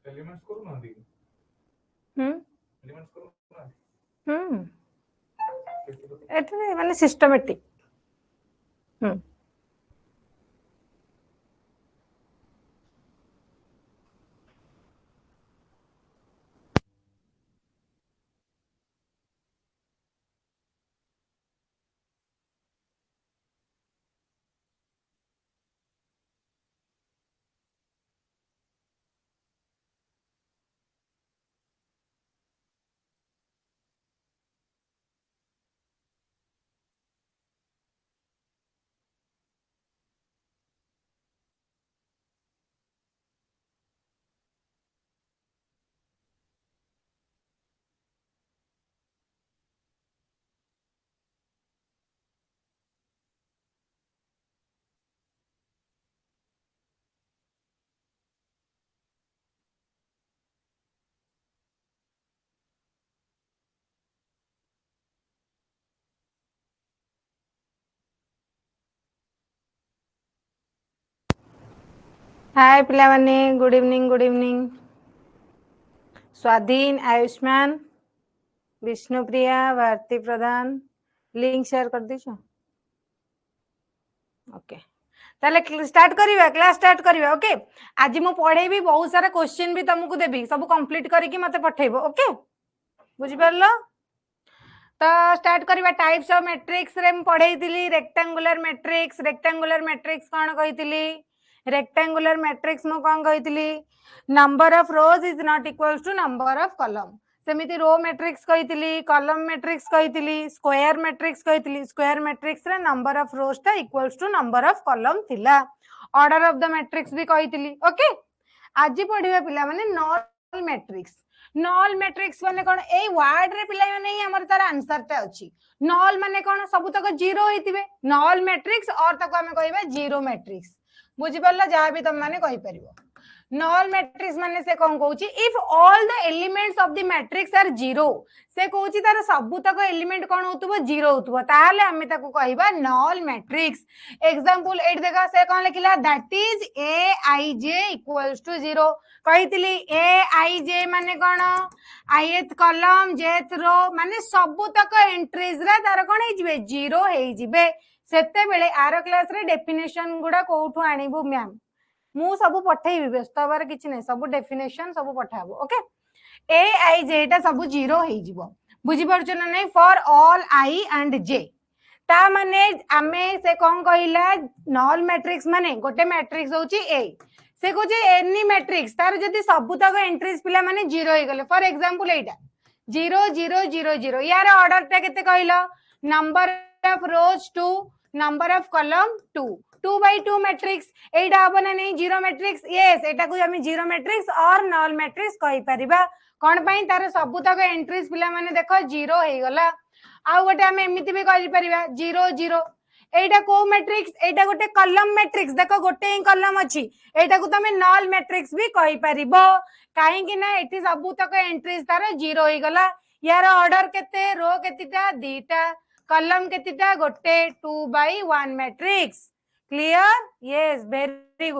Elements करू ना the elements करू ना एटा माने सिस्टमैटिक हाय पिला माने गुड इवनिंग स्वाधीन आयुष्मान विष्णुप्रिया भारती प्रधान लिंक शेयर कर दीछो ओके ताले स्टार्ट करिवा क्लास स्टार्ट करिवा ओके आज मु पढ़ेबी बहुत सारा क्वेश्चन भी तुमको देबी सब कंप्लीट करके मते पठेबो ओके बुझि परलो तो स्टार्ट करिवा टाइप्स ऑफ मैट्रिक्स रे हम पढ़ेइतिली रेक्टेंगुलर मैट्रिक्स कोन कहितिली रेक्टेंगुलर मैट्रिक्स मु कोन कहितिली number of rows is not equals to number of column सेमिति रो मैट्रिक्स कहितिली कॉलम मैट्रिक्स कहितिली स्क्वायर मैट्रिक्स रे नंबर ऑफ रोज ता equals to number of column थिला ऑर्डर ऑफ द मैट्रिक्स भी कहितिली ओके आज पढ़िबा पिला माने नॉर्मल मैट्रिक्स नॉल मैट्रिक्स माने कोन ए वर्ड रे पिला माने ही हमर तार आंसर ता अछि नॉल माने कोन सब तक जीरो होइतिबे नॉल मैट्रिक्स और तक हमें कहबे जीरो मैट्रिक्स बुझि परला जहा भी तुम माने कहि परिबो नॉल मैट्रिक्स माने से कोन कहउची if all the elements of the matrix are zero से कहउची तार सब तक एलिमेंट कोन होतबो जीरो होतबो ताहाले हमें ताको कहबा नॉल मैट्रिक्स एग्जांपल एट देखा से कोन लिखला that is a i j equals to 0 कहितली ए आई जे माने कोन आईथ कॉलम जेथ रो माने सब तक एंट्रीज रा तार कोन हे जिवे जीरो हे जिवे सेते बेले आर क्लास रे डेफिनेशन गुडा कोठू आनिबो मैम मु सब पठेबी व्यस्त हबार किछि नै सब डेफिनेशन सब पठाबो ओके ए आई जे टा सब जीरो हे जिवो बुझि परछ ना नै फॉर ऑल आई एंड जे ता माने आमे से कोन कहिला नॉल मैट्रिक्स माने गोटे मैट्रिक्स होची ए से को जे एनी मैट्रिक्स तार जदी सब तक एंट्रीज पिला माने जीरो हे गले फॉर एग्जांपल एटा 0 0 0 0 यार ऑर्डर ता केते कहिलो number of rows 2 number of column 2 2 by 2 matrix एटा हबना नै जीरो मैट्रिक्स यस एटा को हम जीरो मैट्रिक्स और नॉल मैट्रिक्स कहि परिबा कोन पई तार सब तक एंट्रीज पिला माने देखो जीरो हे गला आ गोटे हम एमिति भी कहि परिबा 0 0 एटा को मैट्रिक्स एटा गोटे कॉलम मैट्रिक्स देखो गोटे ही कॉलम अछि एटा को तमे नॉल मैट्रिक्स भी कहि परिबो काहे कि ना एठी सब तक एंट्रीज तार जीरो हे गला यार ऑर्डर केते रो केतिटा दीटा कॉलम केतिटा गोटे 2 by 1 matrix clear yes very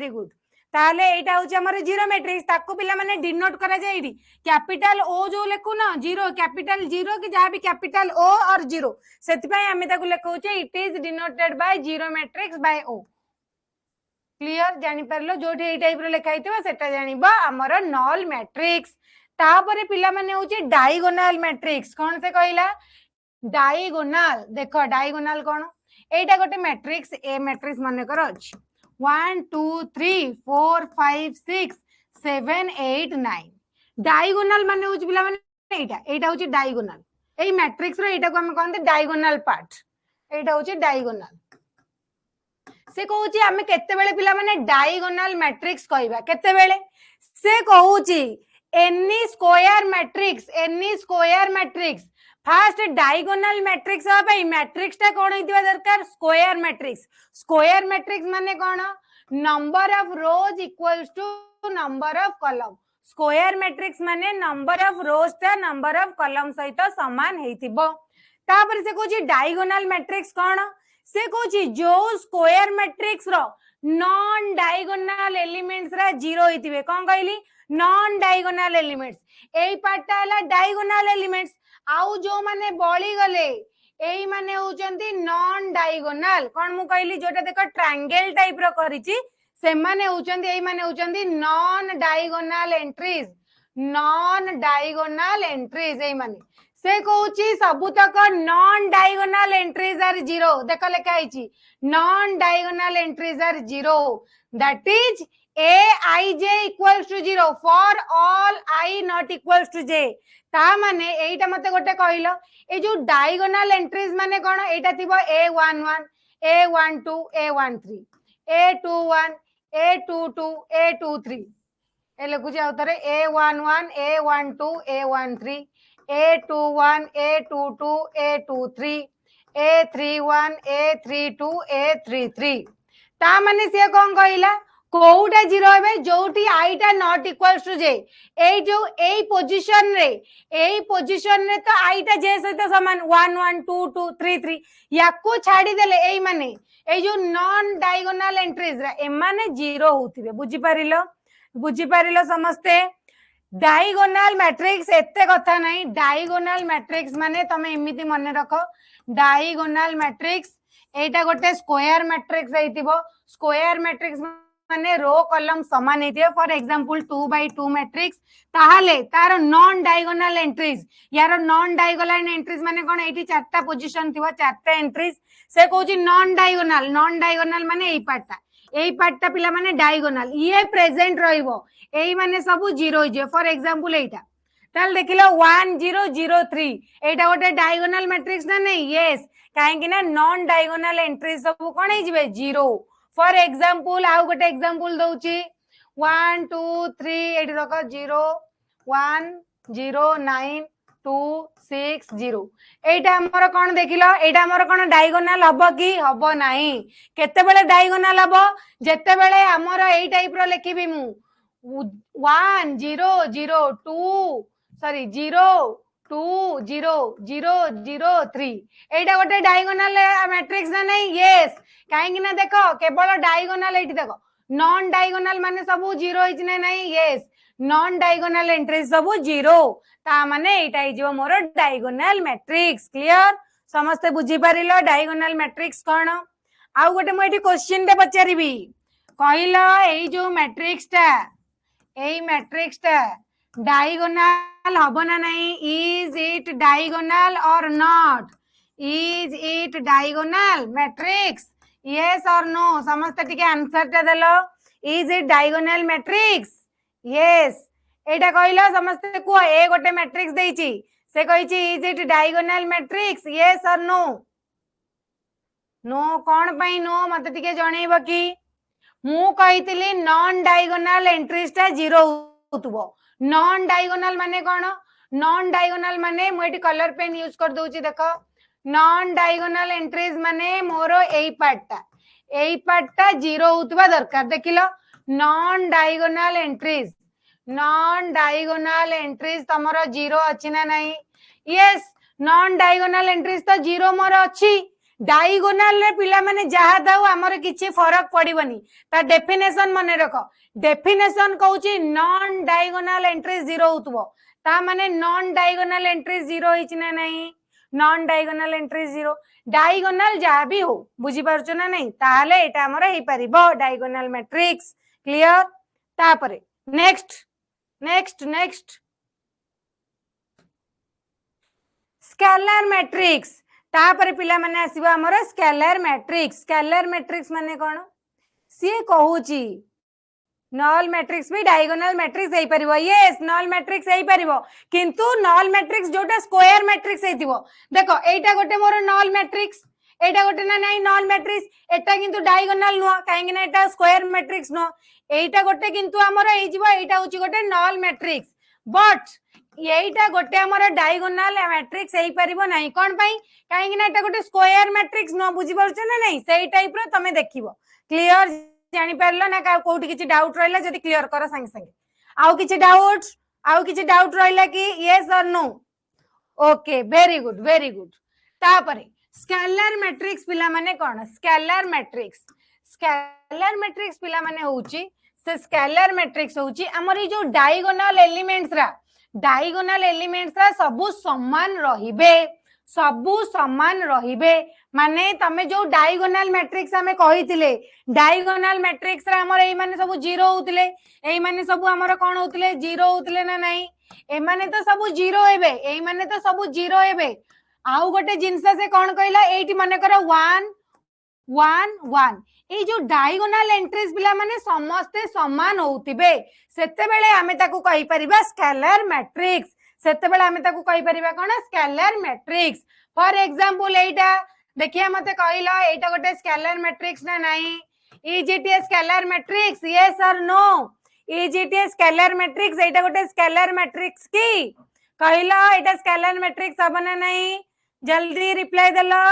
good ताले एटा होची हमर जीरो मैट्रिक्स ताको पिला माने डिनोट करा जाय एडी कैपिटल ओ जो लेखु ना जीरो कैपिटल जीरो कि जहां भी कैपिटल ओ और जीरो सेति पय हमें ताको लेखौ छे it is denoted by zero matrix by O clear जानि परलो जोठी ए टाइप रो लेखा हितबा सेटा जानिबा हमर नॉल मैट्रिक्स तापरे पिला माने होची डायगोनल मैट्रिक्स कोन से कहिला डायगोनल देखो डायगोनल कोन एटा गोटे मैट्रिक्स ए मैट्रिक्स माने कर अछि 1 2 3 4 5 6 7 8 9 डायगोनल माने होची पिला माने एटा होची डायगोनल एई मैट्रिक्स रो एटा को हम कहंते डायगोनल पार्ट एटा होची डायगोनल से कहूची हमें केते बेले पिला माने डायगोनल मैट्रिक्स कहबा केते बेले से कहूची any square matrix fast diagonal matrix हबा पई मैट्रिक्स ता कोन हितबा दरकार स्क्वायर मैट्रिक्स माने कोन number of rows equals to number of column square matrix माने नंबर ऑफ रोज ता नंबर ऑफ कॉलम सहित समान हेतिबो तापर से कहूची डायगोनल मैट्रिक्स कोन से कहूची जो स्क्वायर मैट्रिक्स रो नॉन डायगोनल एलिमेंट्स रा जीरो हितिबे कोन कहली नॉन डायगोनल एलिमेंट्स एई पार्टटा हला डायगोनल एलिमेंट्स आउ जो माने बळी गले एई माने होचंती नॉन डायगोनल कोन मु कहली जोटा देखो ट्रायंगल टाइप रो करिछि से माने होचंती एई माने होचंती नॉन डायगोनल एंट्रीज एई माने से कहूची सबुतक non diagonal entries are zero देख लेखा आइछि non diagonal entries are zero that is aij equals to 0 for all I not equals to j ता माने एटा मते गोटे कहलो ए जो डायगोनल एंट्रीज माने कोन एटा थिबो a11 a12 a13 a21 a22 a23 ए लिखुची आउतरे a11 a12 a13 a21 a22 a23 a31 a32 a33 ता माने से कोन कहला कोउटा जीरो हेबे जोटी आईटा नॉट इक्वल्स टू जे ए जो ए पोजीशन रे तो आईटा जे सहित समान 1 1 2 2 3 3 याकू छाडी देले एई माने ए जो नॉन डायगोनल एंट्रीज रे ए माने जीरो होतिबे बुझी पारिलो समस्ते डायगोनल मैट्रिक्स एते कथा नहीं डायगोनल मैट्रिक्स माने तमे एमिति मने रखो डायगोनल मैट्रिक्स एटा गोटे स्क्वायर मैट्रिक्स हेतिबो स्क्वायर मैट्रिक्स माने रो कॉलम समान हेतिबो फॉर एग्जांपल 2 by 2 मैट्रिक्स ताहाले तार नॉन डायगोनल एंट्रीज यार नॉन डायगोनल एंट्रीज माने कोन एठी चारटा पोजीशन थिबो चारटा एंट्रीज से कहूची नॉन डायगोनल माने एई पार्टटा पिला माने डायगोनल ये प्रेजेंट रहिबो एई माने सब जीरो हो जे फॉर एग्जांपल एटा ताल देखिलो 1 0 0 3 एटा गोटे डायगोनल मैट्रिक्स ना नहीं यस काहे कि ना नॉन डायगोनल एंट्रीज सब कोन हे जिवे जीरो फॉर एग्जांपल आउ गोटे एग्जांपल दउची 1 2 3 एठी देखो 0 1 0 9 2 6 0 एटा हमर कोन देखिलो एटा हमर कोन डायगोनल हबो की हबो नाही केते बेले डायगोनल हबो जेते बेले हमर एई टाइप रो लिखिबी मु 1 0 0 2 सॉरी 0 2 0 0 0 3 एटा गोटे डायगोनल मैट्रिक्स ना नहीं यस काहे ना देखो केवल डायगोनल एठी देखो नॉन डायगोनल माने सब जीरो हिच ना नहीं यस नॉन डायगोनल एंट्रीज सब जीरो ता माने एटा हि जो मोर डायगोनल मैट्रिक्स क्लियर समस्त बुझी पारिलो डायगोनल मैट्रिक्स कोन आउ गोटे म एठी क्वेश्चन दे पचारिबी कहिला एई जो मैट्रिक्स टा डायगोनल हबो ना नहीं is it diagonal or not is it diagonal matrix yes or no समस्त टिके आंसर टा देलो is it diagonal matrix yes एटा कहिलो समस्त को ए गोटे मैट्रिक्स देइची से कहिची is it diagonal matrix yes or no no कोन पई नो मते टिके जणैबो की मु कहितली नॉन डायगोनल एंट्रीज टा जीरो होतबो नॉन डायगोनल माने कोन नॉन डायगोनल माने मु एटी कलर पेन यूज कर दोची देखो नॉन डायगोनल एंट्रीज माने मोरो एई पार्टटा जीरो होतबा दरकार देखिलो नॉन डायगोनल एंट्रीज तमरो जीरो अछि ना नहीं यस नॉन डायगोनल एंट्रीज तो जीरो मोर अछि डायगोनल रे पिला माने जहा दाउ हमर किछि फरक पड़िबनी ता डेफिनेशन मने रखो डेफिनेशन कहूची नॉन डायगोनल एंट्रीज जीरो होतबो ता माने नॉन डायगोनल एंट्रीज जीरो हिच ना नहीं non diagonal entries zero diagonal जहा भी हो बुझी पारछो ना नहीं ताहाले एटा हमर हेई परिबो डायगोनल मैट्रिक्स क्लियर तापरे नेक्स्ट स्केलर मैट्रिक्स तापरे पिला माने आसीबो हमर स्केलर मैट्रिक्स माने कोन सी कहूची नॉल मैट्रिक्स भी डायगोनल मैट्रिक्स हेई परिबो यस नॉल मैट्रिक्स हेई परिबो किंतु नॉल मैट्रिक्स जोटा स्क्वायर मैट्रिक्स हेतिबो देखो एटा गोटे मोर नॉल मैट्रिक्स एटा गोटे ना नाही नॉल मैट्रिक्स एटा किंतु डायगोनल नुवा काहेकि ना एटा स्क्वायर मैट्रिक्स नो एटा गोटे किंतु हमर हेई जिवो एटा होची गोटे नॉल मैट्रिक्स बट एटा गोटे हमर डायगोनल मैट्रिक्स हेई परिबो नाही कोन पई काहेकि ना एटा गोटे स्क्वायर मैट्रिक्स नो बुझी परछ ना नाही सेही टाइप रो तमे देखिबो क्लियर जानि परलो ना का कोठी किछि डाउट रहला जदी क्लियर करो संगे संगे आउ किछि डाउट रहला कि yes or no okay very good तापरे स्केलर मैट्रिक्स पिला माने कोन स्केलर मैट्रिक्स पिला माने होउची से स्केलर मैट्रिक्स होची हमर ई जो डायगोनल एलिमेंट्स रा सबु समान रहिबे माने तमे जो डायगोनल मैट्रिक्स हमें कहिथिले डायगोनल मैट्रिक्स रा हमर एई माने सब जीरो होतिले एई माने सब हमर कोन होतिले जीरो होतिले ना नहीं ए माने तो सब जीरो हेबे एई माने तो सब जीरो हेबे आउ गोटे जिंस से कोन कहला एठी माने कर 1 1 1 ए जो डायगोनल एंट्रीज पिला माने समस्ते समान होतिबे सेते बेले हमें ताकू कहि परिबा स्केलर मैट्रिक्स सेते बेले हमें ताकू कहि परिबा कोन स्केलर मैट्रिक्स फॉर एग्जांपल एटा देखिए मते कहला एटा गोटे स्केलर मैट्रिक्स ना नहीं is it a scalar matrix yes or no is it a scalar matrix एटा गोटे स्केलर मैट्रिक्स की कहला एटा स्केलर मैट्रिक्स अब ना नहीं जल्दी रिप्लाई देलो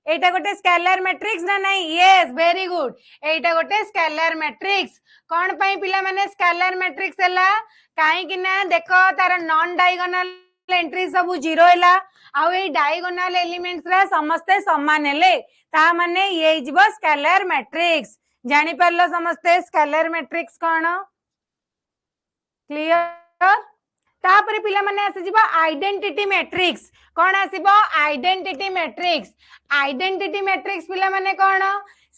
एटा गोटे स्केलर मैट्रिक्स ना नहीं यस वेरी गुड एटा गोटे स्केलर मैट्रिक्स कोन पई पिला माने स्केलर मैट्रिक्स हला काहे कि ना देखो तार नॉन डायगोनल एंट्री सब जीरो हला आउ ए डायगोनल एलिमेंट्स रा समस्ते समान हेले ता माने ये जीवो स्केलर मैट्रिक्स जानि परलो समस्ते स्केलर मैट्रिक्स कोन क्लियर तापरे पिला माने आसे जीवो आइडेंटिटी मैट्रिक्स कोन आसीबो आइडेंटिटी मैट्रिक्स पिला माने कोन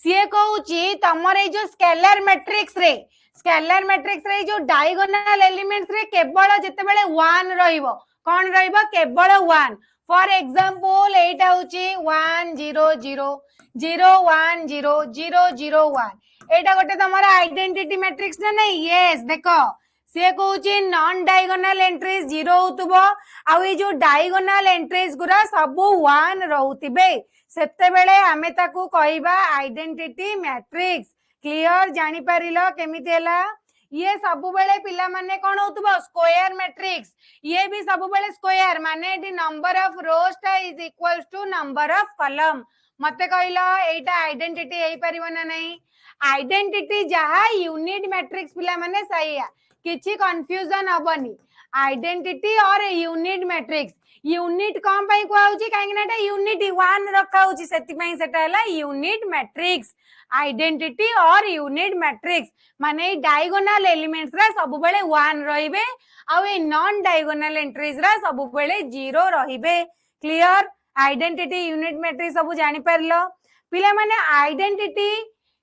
सीए कहूची तमरे जो स्केलर मैट्रिक्स रे जो डायगोनल एलिमेंट्स रे केवल जते बेले 1 रहिबो कोन रहिबो केवल 1 फॉर एग्जांपल एटा होची 1 0 0 0 1 0 0 0 1 एटा गोटे तमरा आइडेंटिटी मैट्रिक्स ना नहीं यस देखो से कहूची नॉन डायगोनल एंट्रीज जीरो होतबो आ ए जो डायगोनल एंट्रीज गुरा सब 1 रहउतिबे सेते बेले हमें ताकू कहिबा आइडेंटिटी मैट्रिक्स क्लियर जानि परिलो केमिति हला ये सब बेले पिला माने कोन होतबो स्क्वायर मैट्रिक्स ये भी सब बेले स्क्वायर माने the number of rows is equals to number of column मते कहलो एटा आइडेंटिटी हेई परिबो ना नहीं आइडेंटिटी जहा यूनिट मैट्रिक्स पिला माने सही किछि कंफ्यूजन हबनी आइडेंटिटी और यूनिट मैट्रिक्स यूनिट कम पई को आउची काहे ना यूनिट 1 रखा होची सेति पई सेटा हला यूनिट मैट्रिक्स आइडेंटिटी और यूनिट मैट्रिक्स माने डायगोनल एलिमेंट्स रा सब बेले 1 रहिबे आ ए नॉन डायगोनल एंट्रीज रा सब बेले 0 रहिबे क्लियर आइडेंटिटी यूनिट मैट्रिक्स सब जानि परलो पिला माने आइडेंटिटी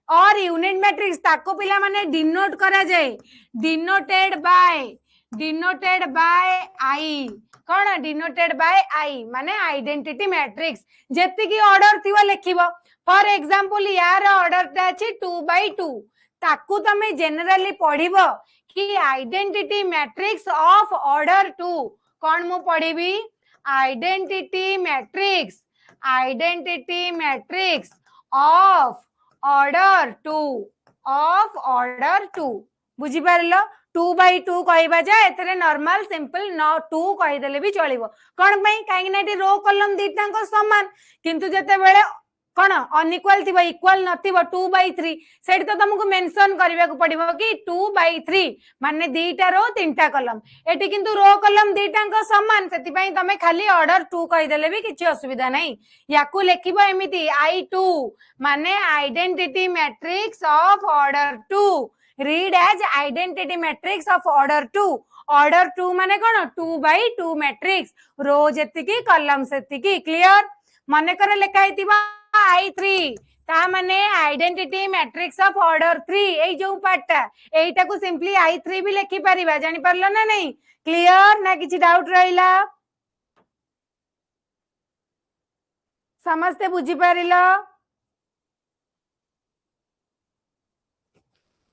और यूनिट मैट्रिक्स ताको पिला माने डिनोट करा जाए डिनोटेड बाय आई कौन डिनोटेड बाय आई माने आइडेंटिटी मैट्रिक्स जेति की ऑर्डर थिवा लेखिबो फॉर एग्जांपल यार ऑर्डर ता अछि 2/2 ताकू तमे जनरली पढिबो कि आइडेंटिटी मैट्रिक्स ऑफ ऑर्डर 2 कौन मु पढिबी आइडेंटिटी मैट्रिक्स ऑफ ऑर्डर 2 बुझी पारलो 2/2 कहबा जा एतरे नॉर्मल सिंपल नो 2 कहि देले भी चलिबो कोन पई काहे ना रो कॉलम दीटा को समान किंतु जते बेले कोन अनइक्वल थिबो इक्वल नथिबो 2/3 सेठी तो तुमको मेंशन करबा को पड़िबो कि 2/3 माने दीटा रो तीनटा कॉलम एठी किंतु रो कॉलम दीटा को समान सेति पई तमे खाली ऑर्डर 2 कहि देले भी किछि असुविधा नहीं याकू लेखिबो एमिति I2 माने identity matrix of order 2 read as identity matrix of order 2 माने कोन 2/2 मैट्रिक्स रो जेतिकी कॉलम सेतिकी क्लियर माने करे लेखा हितिबा I3 ता माने आइडेंटिटी मैट्रिक्स ऑफ ऑर्डर 3 एई जो पार्टटा एइटा को सिंपली I3 भी लेखि परिबा जानि परलो ना नहीं क्लियर ना किछि डाउट रहिला समस्ते बुझी परिलो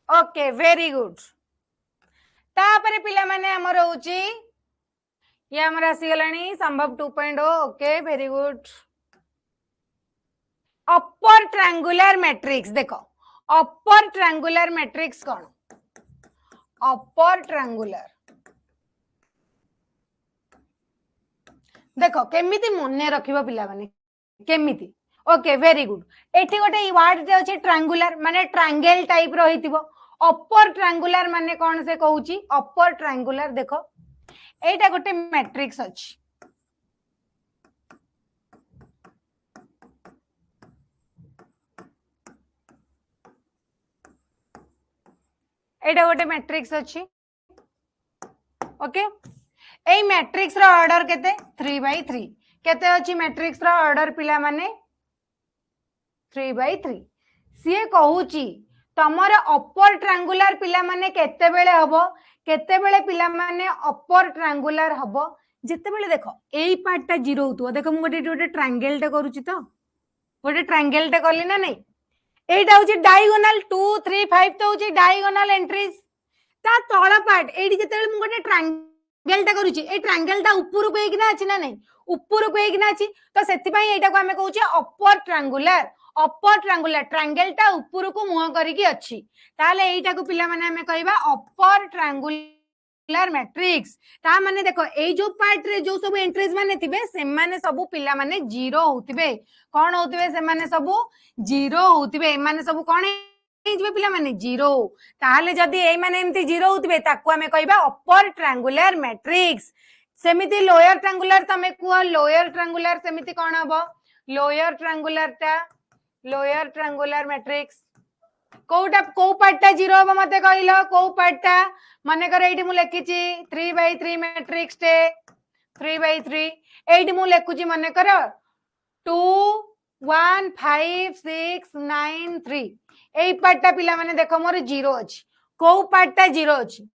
ओके वेरी गुड तापरे पिला माने हमर होची ये हमर आसी गलानी संभव 2.0 ओके वेरी गुड अपर ट्रायंगुलर मैट्रिक्स देखो अपर ट्रायंगुलर मैट्रिक्स कौन अपर ट्रायंगुलर देखो केमिति मने रखिबो पिला माने केमिति ओके वेरी गुड एठी गोटे वर्ड जे अछि ट्रायंगुलर माने ट्रायंगल टाइप रहितिबो अपर ट्रायंगुलर माने कोन से कहूची अपर ट्रायंगुलर देखो एटा गोटे मैट्रिक्स अछि एटा गोटे मैट्रिक्स अच्छी ओके ए मैट्रिक्स रो ऑर्डर केते 3/3 केते अच्छी मैट्रिक्स रो ऑर्डर पिला माने 3/3 सीए कहूची तमर अपर ट्रायंगुलर पिला माने केते बेले हबो केते बेले पिला माने अपर ट्रायंगुलर हबो जेते बेले देखो एई पार्टटा 0 होतो देखो मु गोटे ट्रायंगल टे करूची तो गोटे ट्रायंगल टे करली ना नहीं एटा होची डायगोनल 2 3 5 तो होची डायगोनल एंट्रीज ता तळ पार्ट एडी जेते बेले मु गोटे ट्रायंगल टे करूची ए ट्रायंगल टा ऊपर पे किना अछि ना नहीं ऊपर पे किना अछि तो सेति पई एटा को हमें कहूची अपर ट्रायंगुलर ट्रायंगल टा ऊपर को मुह करी की अछि ताले एटा को पिला माने हमें कहबा अपर ट्रायंगुलर मैट्रिक्स ता माने देखो ए जो पार्ट रे जो सब एंट्रीज माने थिबे से माने सब पिला माने 0 होतिबे कोन होतिबे से माने सब 0 होतिबे माने सब कोन हेजिबे पिला माने 0 ताले जदी ए माने एमती 0 होतिबे ताको हमें कहबा अपर ट्रायंगुलर मैट्रिक्स सेमिति लोअर ट्रायंगुलर तमे कुआ लोअर ट्रायंगुलर सेमिति कोन हबो लोअर ट्रायंगुलर मैट्रिक्स कोटा को पार्टटा 0 हबो मते कहिलो को पार्टटा माने कर एठी मु लेखिची 3/3 मैट्रिक्स टे 3/3 एठी मु लेखुची माने कर 2 1 5 6 9 3 एई पार्टटा पिला माने देखो मोर 0 अछि को पार्टटा 0 अछि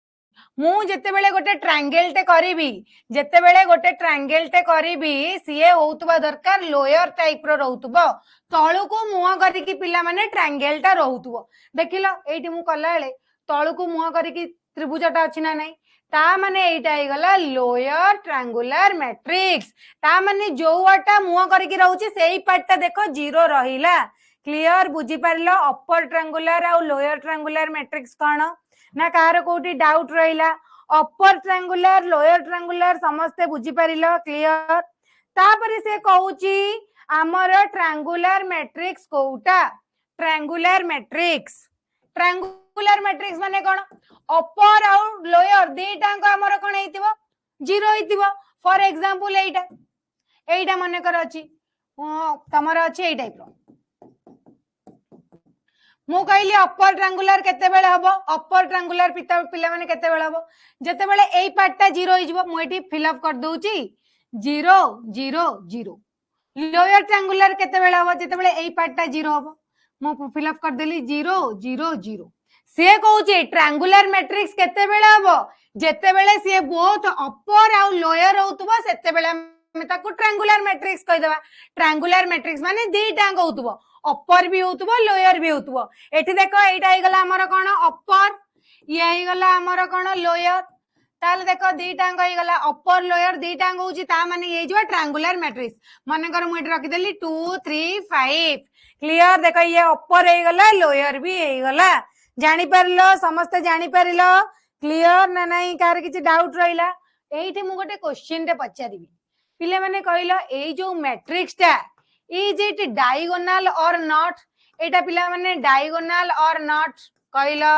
मु जेते बेले गोटे ट्रायंगल टे करिवि जेते बेले गोटे ट्रायंगल टे करिवि सीए होउतबा दरकार लोअर टाइप रो रहउतबो तळु को मुह करी की पिला माने ट्रायंगल टा रहउतबो देखिलो एठी मु कला बेले तळु को मुह करी की त्रिभुजटा अछि ना नाही ता माने एटा हे गला लोअर ट्रायंगुलर मैट्रिक्स ता माने जोवाटा मुह करी की रहउची सेही पार्टटा देखो 0 रहिला क्लियर बुझी पारलो अपर ट्रायंगुलर आ लोअर ट्रायंगुलर मैट्रिक्स कोन ना कार कोठी डाउट रहिला अपर ट्रायंगुलर लोअर ट्रायंगुलर समस्ते बुझी पारिलो क्लियर तापरे से कहूची आमर ट्रायंगुलर मैट्रिक्स कोउटा ट्रायंगुलर मैट्रिक्स माने कोन अपर आ लोअर दीटांग आमर कोन हेतिबो 0 हेतिबो फॉर एग्जांपल एटा माने कर अछि तमर अछि ए टाइप रो मु कहली अपर ट्रायंगुलर केते बेले हबो अपर ट्रायंगुलर पिला माने केते बेले हबो जते बेले एई पार्टटा 0 होई जिवो मु एठी फिल अप कर दोउची 0 0 0 लोअर ट्रायंगुलर केते बेले हबो जते बेले एई पार्टटा 0 हबो मु फिल अप कर देली 0 0 0 से कहूची ट्रायंगुलर मैट्रिक्स केते बेले हबो जते बेले से बोथ अपर आ लोअर होतबो सेते बेले हम ताको ट्रायंगुलर मैट्रिक्स कहि देबा ट्रायंगुलर मैट्रिक्स माने दीटांग होतबो अपर भी होतबो लोअर भी होतबो एठी देखो एटा हे गला हमर कोन अपर ये हे गला हमर कोन लोअर ताले देखो दीटांग हे गला अपर लोअर दीटांग होची ता माने ये जो ट्रायंगुलर मैट्रिक्स माने कर मु एठी रखि देली 2 3 5 क्लियर देखो ये अपर हे गला लोअर भी हे गला जानि परलो समस्त जानि परलो क्लियर ना नहीं कार किछि डाउट रहिला एठी मु गोटे क्वेश्चन रे पचारिबी पिले माने कहिलो ए जो मैट्रिक्स ता is it diagonal or not एटा पिला माने diagonal or not कहिलो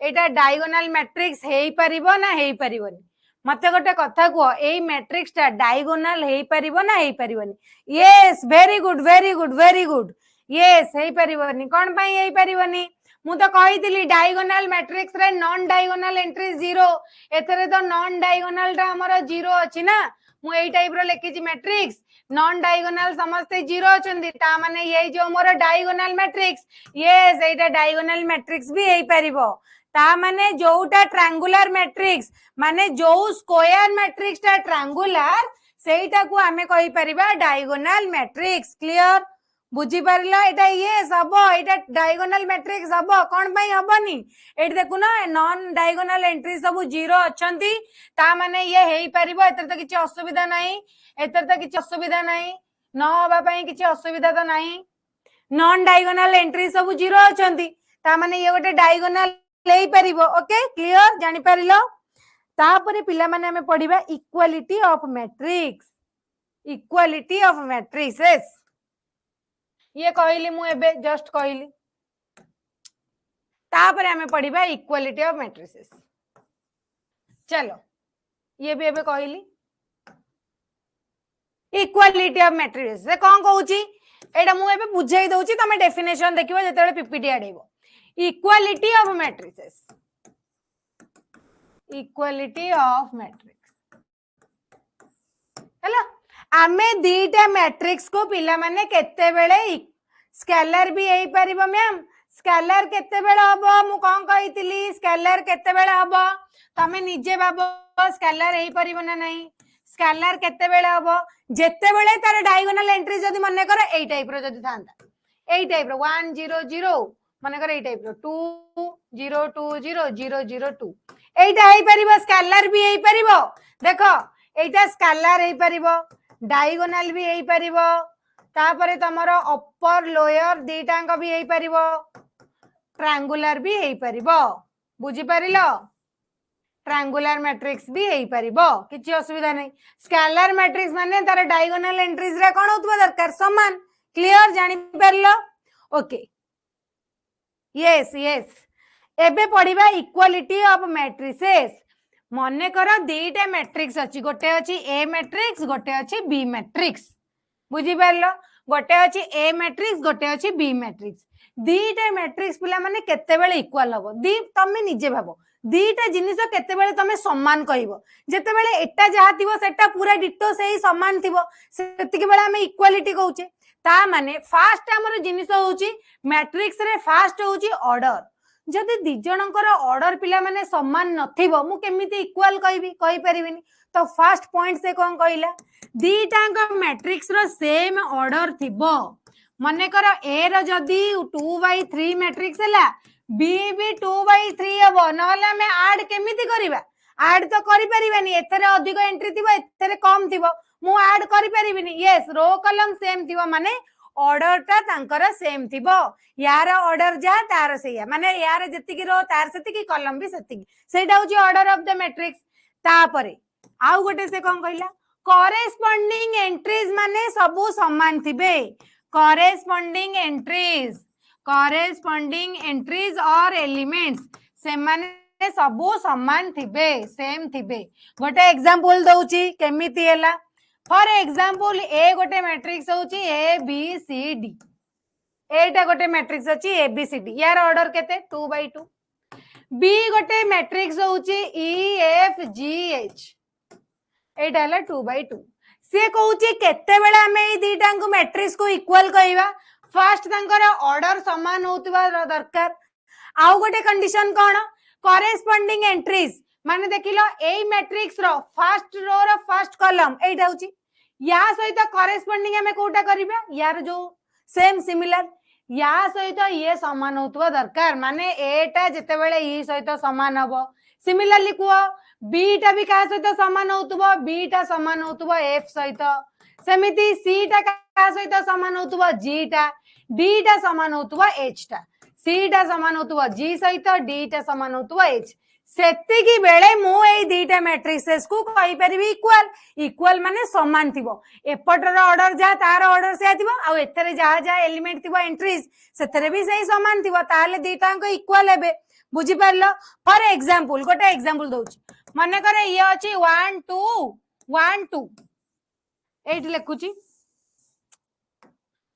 Etah diagonal matrix हेई परिबो ना हेई परिबोनी मते गोटे कथा को एई मैट्रिक्स ता diagonal हेई परिबो ना हेई परिबोनी यस वेरी गुड यस हेई परिबोनी कोन पई हेई परिबोनी मु तो कहितली डायगोनल मैट्रिक्स रे नॉन डायगोनल एंट्री 0 एथरे तो नॉन डायगोनल टा हमर 0 अछि ना मु एई टाइप रो लेखि छी मैट्रिक्स नॉन डायगोनल समस्ते 0 अछंदी ता माने ये जो मोर डायगोनल मैट्रिक्स यस एटा डायगोनल मैट्रिक्स भी हेई परिबो ता माने जोटा ट्रायंगुलर मैट्रिक्स माने जो स्क्वायर मैट्रिक्स ता ट्रायंगुलर सेटा को हमें कहि परिबा डायगोनल मैट्रिक्स क्लियर बुझी पारला एटा ये सब एटा डायगोनल मैट्रिक्स हबो कोन पई हबोनी एठी देखु ना नॉन डायगोनल एंट्री सब 0 अछंती ता माने ये हेई परिबो एतर त किछि असुविधा नाही न होबा पई किछि असुविधा त नाही नॉन डायगोनल एंट्री सब 0 अछंती ता माने ये गोटे डायगोनल हेई परिबो ओके क्लियर जानि पारिलो तापरे पिला माने हमें पढिबा इक्वालिटी ऑफ मैट्रिसेस ये कहली मु एबे जस्ट कहली तापरे हमें पढ़िबा इक्वालिटी ऑफ मैट्रिसेस चलो ये भी एबे कहली इक्वालिटी ऑफ मैट्रिसेस से कोन कहूची एटा मु एबे बुझाई दउची तमे डेफिनेशन देखिबो जेतेबेले पीपीटी आडेबो equality of matrices equality of matrix हैला आमे दीटा मैट्रिक्स को पिला माने केते बेले स्केलर भी हेई परिबो मैम स्केलर केते बेले हबो मु कोन कहितली स्केलर केते बेले हबो तमे निजे बाबो स्केलर हेई परिबो ना नहीं स्केलर केते बेले हबो जेते बेले तार डायगोनल एंट्री जदी मने कर एई टाइप रो जदी थांता एई टाइप रो 1 0 0 मने कर एई टाइप रो 2 0 2 0 0 0 2 एइटा हेई परिबो स्केलर भी हेई परिबो देखो एइटा स्केलर हेई परिबो डायगोनल भी हेई परिबो तापरे तमरो अपर लोअर दीटांग भी हेई परिबो ट्रायंगुलर भी हेई परिबो बुझी परिलो ट्रायंगुलर मैट्रिक्स भी हेई परिबो किछि असुविधा नहीं स्केलर मैट्रिक्स माने तार डायगोनल एंट्रीज रे कोन होतबो दरकार समान क्लियर जानि परलो ओके यस यस एबे पढिबा इक्वालिटी ऑफ मैट्रिसेस मने कर दीटा मैट्रिक्स अछि गोटे अछि ए मैट्रिक्स गोटे अछि बी मैट्रिक्स बुझी परलो गोटे अछि ए मैट्रिक्स गोटे अछि बी मैट्रिक्स दीटा मैट्रिक्स पिला माने केते बेले इक्वल हबो दी तमे निजे भाबो दीटा जिनिस केते बेले तमे समान कहिबो जेते बेले एटा जहा थिबो सेटा पूरा डिटो सेही समान थिबो सेति के बेले हमें इक्वालिटी कहउचे ता माने फास्ट हमर जिनिस होउची मैट्रिक्स रे फास्ट होउची ऑर्डर जदि दी जनकर ऑर्डर पिला माने समान नथिबो मु केमिति इक्वल कहबी कहि परिबिनी तो फर्स्ट पॉइंट से कोन कहिला दीटांग मैट्रिक्स रो सेम ऑर्डर थिबो मने कर ए रो जदी 2/3 मैट्रिक्स हला बी भी 2/3 हबो नहले हमें ऐड केमिति करिबा ऐड तो करि परिबानी एथरे अधिक एंट्री थिबो एथरे कम थिबो मु ऐड करि परिबिनी यस रो कॉलम सेम थिबो माने ऑर्डर ता तांकर सेम थिबो यार ऑर्डर जा तार सेया माने यार जति की रो तार सेति की कॉलम भी सेति की सेटा होची ऑर्डर ऑफ द मैट्रिक्स तापरे आउ गोटे से कोन कहिला कॉरेस्पोंडिंग एंट्रीज माने सबु समान थिबे कॉरेस्पोंडिंग एंट्रीज और एलिमेंट्स से माने सबु समान थिबे सेम थिबे गोटे एग्जांपल दउची केमिति हैला फॉर एग्जांपल ए गोटे मैट्रिक्स होची ए बी सी डी एटा गोटे मैट्रिक्स अछि ए बी सी डी यार ऑर्डर केते 2/2 बी गोटे मैट्रिक्स होची ई एफ जी एच एटा हला 2/2 से कहउची केते बेले हमें ए दीटा को मैट्रिक्स को इक्वल कहिबा फर्स्ट तांकर ऑर्डर समान होतबा दरकार आउ गोटे कंडीशन कोन कॉरेस्पोंडिंग एंट्रीज माने देखिलो ए मैट्रिक्स रो फर्स्ट रो रो फर्स्ट कॉलम एटा होची या सहित कॉरेस्पोंडिंग हमें कोटा करिबा यार जो सेम सिमिलर या सहित ये समान होतबा दरकार माने एटा जते बेले ई सहित समान हबो सिमिलरली को बी टा भी का सहित समान होतबो बी टा समान होतबो एफ सहित सेमिति सी टा का सहित समान होतबो जी टा डी टा समान होतबो एच टा सी टा समान होतबो जी सहित डी टा समान होतबो एच सेति की बेले मु ए दीटा मैट्रिक्सेस को कहि परिबी इक्वल माने समान थिबो एपटर ऑर्डर जा तार ऑर्डर से थिबो आ एथरे जा जा एलिमेंट थिबो एंट्रीज सेथरे भी सही समान थिबो ताले दीटा को इक्वल हेबे बुझी परलो फॉर एग्जांपल गोटे एग्जांपल दउची माने करे ये अछि 1 2 1 2 एट लेखुची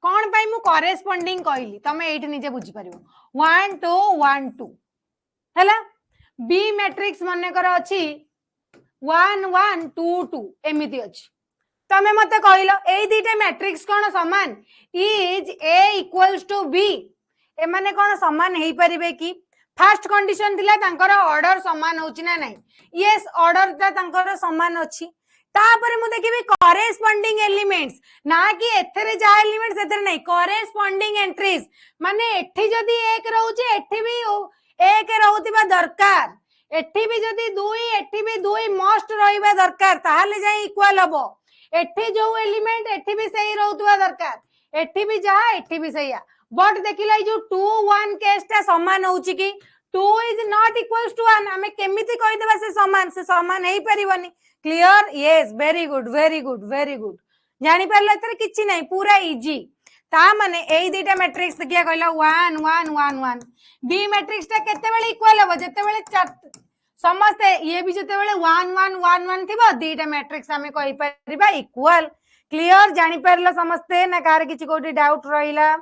कोन पई मु कॉरेस्पोंडिंग कहली तमे एट निजे बुझी परिबो 1 2 1 2 हैला बी मैट्रिक्स माने कर अछि 1 1 2 2 एमिति अछि तमे मते कहिलो ए दीटा मैट्रिक्स कोन समान is A equals to B A माने कोन समान हेई परिबे की फर्स्ट कंडीशन थिला तांकर ऑर्डर समान होची ना नाही यस ऑर्डर ता तांकर समान अछि तापरे मु देखिबी कॉरेस्पोंडिंग एलिमेंट्स ना कि एथरे जा एलिमेंट्स एथरे नाही कॉरेस्पोंडिंग एंट्रीज माने एठी जदी एक रहउची एठी भी एक रहउतिबा दरकार एठी भी जदी दुई एठी भी दुई मस्ट रहिबा दरकार ताहाले जाई इक्वल हबो एठी जो एलिमेंट एठी भी सही रहउतिबा दरकार एठी भी जा एठी भी सहीया बट देखिला जो 2 1 केस ता समान होउची कि 2 इज नॉट इक्वल्स टू 1 हमें केमिति कहि देबा से समान हेई परिबनी क्लियर यस वेरी गुड जानि परले एतरे किछि नाही पूरा इजी ता माने ए दीटा मैट्रिक्स किया कहला 1 1 1 1 बी मैट्रिक्स ता केते बेले इक्वल हबो जते बेले समस्त ये भी जते बेले 1 1 1 1 थिबो दीटा मैट्रिक्स हमें कहि परिबा इक्वल क्लियर जानि परलो समस्त ना कार किछि कोठी डाउट रहिला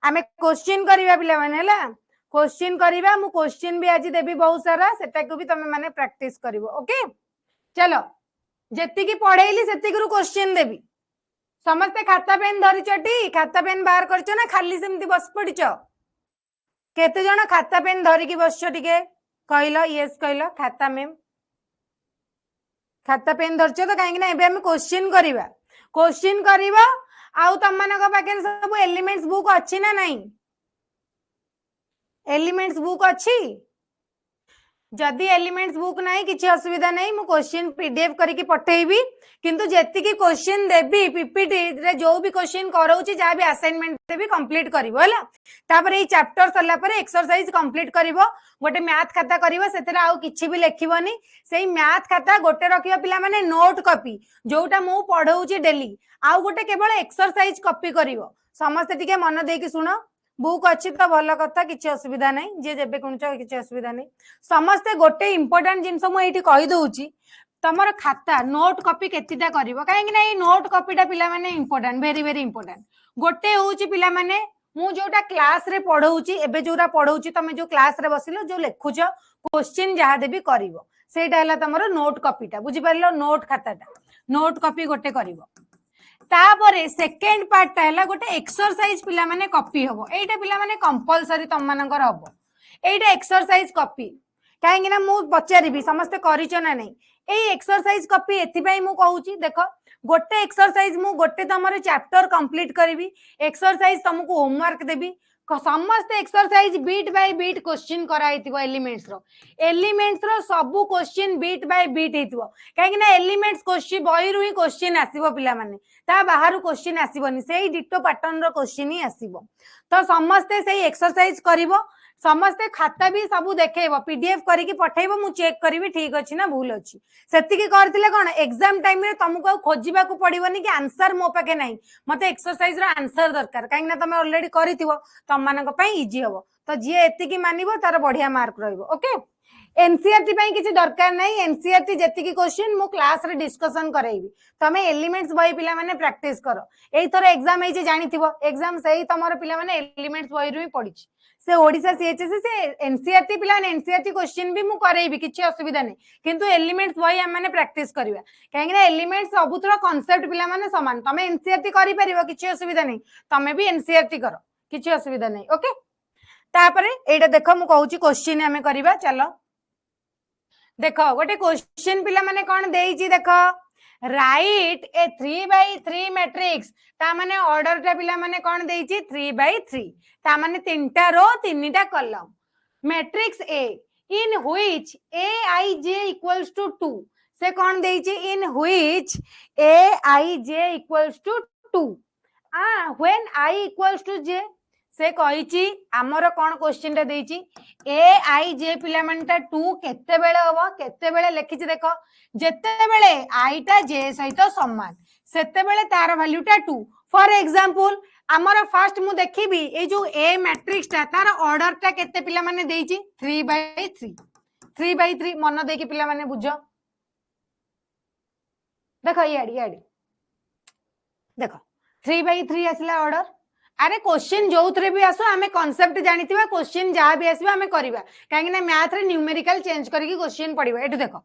हमें क्वेश्चन करिबा पिला माने हला क्वेश्चन करिबा मु क्वेश्चन भी आज देबी बहुत सारा सेटा को भी तमे माने प्रैक्टिस करिवो ओके चलो जेति की पढेइली सेति गुरु क्वेश्चन देबी समस्ते खाता पेन धरि चटी खाता पेन बाहर करछ ना खाली सेमती बस पडिछ केते जण खाता पेन धरि की बसछ टिके कहलो यस कहलो खाता मैम खाता पेन धरछ तो काहे कि ना एबे हम क्वेश्चन करिबा आउ तम मानक पाखे सब एलिमेंट्स बुक अच्छी ना नहीं एलिमेंट्स बुक अच्छी जदि एलिमेंट्स बुक नहीं किसी असुविधा नहीं मु क्वेश्चन पीडीएफ करके पठेबी किंतु जेति की क्वेश्चन देबी पीपीटी रे जो भी क्वेश्चन करौची जा भी असाइनमेंट रे भी कंप्लीट करिवो हला तापर ए चैप्टर सरला पर एक्सरसाइज कंप्लीट करिवो गोटे मैथ खाता करिवो सेतरे आउ किछि भी लेखिबोनी सेही मैथ खाता गोटे रखिबा पिला माने नोट कॉपी जोटा मु पढौची डेली आउ गोटे केवल एक्सरसाइज कॉपी करिवो समस्त टिके मन देकी सुनो बुक अच्छी तो भल कथा किसी असुविधा नहीं जे जेबे कोन किसी असुविधा नहीं समस्ते गोटे इंपोर्टेंट जिनस मु एठी कहि दउची तमर खाता नोट कॉपी केतिटा करिवो काहे कि नहीं नोट कॉपीटा पिला माने इंपोर्टेंट वेरी वेरी इंपोर्टेंट गोटे होउची पिला माने मु जोटा क्लास रे पढौची एबे जोरा पढौची तमे जो क्लास रे बसिलो जो लेखुछ क्वेश्चन जहा देबी करिवो सेटा हला तमर नोट कॉपीटा बुझी परलो नोट खाताटा नोट कॉपी गोटे करिवो तापरे सेकेंड पार्ट है गोटे एक्सरसाइज पिला माने कॉपी हबो एटा पिला माने कंपलसरी तम मानकर हबो एटा एक्सरसाइज कॉपी काहे ना मु पचारिबी समस्त करिछ ना नहीं एई एक्सरसाइज कॉपी एथि पई मु कहूची देखो गोटे एक्सरसाइज मु गोटे तमरे चैप्टर कंप्लीट करिवि एक्सरसाइज तुमको होमवर्क देबी समस्त exercise bit by bit question कराइतिबो एलिमेंट्स रो सबु क्वेश्चन बीट बाय बीट हेतिबो काहे ना एलिमेंट्स क्वेश्चन बही रु ही क्वेश्चन आसीबो पिला माने ता बाहर क्वेश्चन आसीबोनी सेही डिटो पैटर्न रो क्वेश्चन ही आसीबो तो समस्ते सेही एक्सरसाइज करिवो समस्ते खाता भी सबू देखेबो पीडीएफ करके पठेइबो मु चेक करिवि ठीक अछि ना भूल अछि सेतिकी करथिले कोन एग्जाम टाइम रे तुमको खोजिबा को पड़िबोनी कि आंसर मो पाके नाही मते एक्सरसाइज रो आंसर दरकार काहे ना तमे ऑलरेडी करिथिबो तम मानक पई इजी हबो तो जे एतिकी मानिबो तार बढ़िया मार्क रहइबो ओके एनसीईआरटी पई किछि दरकार नाही एनसीईआरटी जेतिकी क्वेश्चन मु क्लास रे डिस्कशन करैबी तमे एलिमेंट्स बही पिला माने प्रैक्टिस करो एई थोर एग्जाम एई जे जानिथिबो एग्जाम सेही तमर पिला माने एलिमेंट्स बही रु ही पडिछि से ओडिसा सीएचएस से एनसीईआरटी पिला एनसीईआरटी क्वेश्चन भी मु करैबी किछि असुविधा नै किंतु एलिमेंट्स बही हम माने प्रैक्टिस करबा काहे ना एलिमेंट्स सबुतर कांसेप्ट पिला माने समान तमे एनसीईआरटी करि परिबो किछि असुविधा नै तमे भी एनसीईआरटी करो किछि असुविधा नै ओके तापरे एटा देखो मु कहूची क्वेश्चन हमें करबा चलो देखो गोटे क्वेश्चन पिला माने कोन देइची देखो राइट ए 3/3 मैट्रिक्स ता माने ऑर्डर टा पिला माने कोन देइची 3/3 ता माने तीनटा रो तीनटा column matrix A in which aij equals to 2 से कोन देइची in which aij equals to 2 when i equals to j से कहिची हमर कोन क्वेश्चन टा देइची aij पिला मानटा 2 केते बेले होबो केते बेले लिखिची देखो जेते बेले i टा j सहित समान सेते बेले तार वैल्यू टा 2 फॉर एग्जांपल हमर फर्स्ट मु देखिबी ए जो a मैट्रिक्स टा तार ऑर्डर टा केते पिला माने देइची 3/3 मन देकी पिला माने बुझो देखो याडी देखो 3/3 आसला ऑर्डर अरे क्वेश्चन जो थरे भी आसो आमे कांसेप्ट जानितिबा क्वेश्चन जहा भी आसीबा आमे करबा काहे ना मैथ रे न्यूमेरिकल चेंज करके क्वेश्चन पडिबा एठु देखो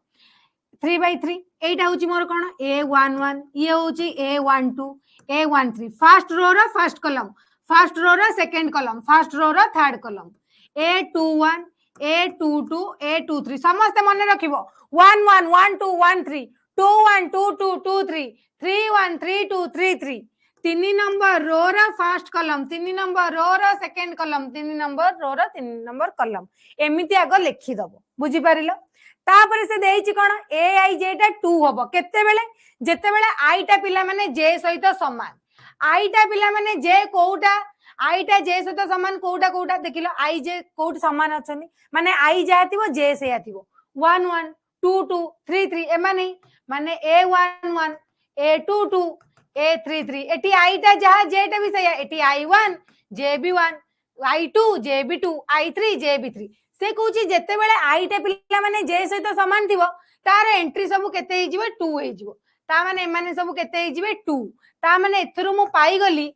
3/3 एटा होची मोर कोन a11 ये होची a12 a13 फर्स्ट रो रो फर्स्ट कॉलम फर्स्ट रो रो सेकंड कॉलम फर्स्ट रो रो third column a21 a22 a23 समस्त मन रखिबो 1 1 1 2 1 3 2 1 2 2 2 3 3 1 3 2 3 3 तीन नंबर रो रा फर्स्ट कॉलम तीन नंबर रो रा सेकंड कॉलम तीन नंबर रो रा तीन नंबर कॉलम एमिति आगो लिखि दबो बुझी पारिलो तापर से देइची कोन aij टा 2 हबो केते बेले जेते बेले i टा पिला माने j सहित समान i टा पिला माने j कोउटा i टा j सहित समान कोउटा देखिलो i j कोउट समान अछनी माने i जातिबो j से आतिबो 1 1 2 2 3 3 एमा नहीं माने a11 a22 a33 eighty i टा जहा j टा भी सही है eighty i1 jb1 i2 jb2 i3 jb3 से कहूची जेते बेले i टा पिला माने j सहित समान थिबो तार एंट्री सब केते हे जिवो 2 हे जिवो ता माने माने सब केते हे जिवे 2 ता माने एथरु मु पाई गली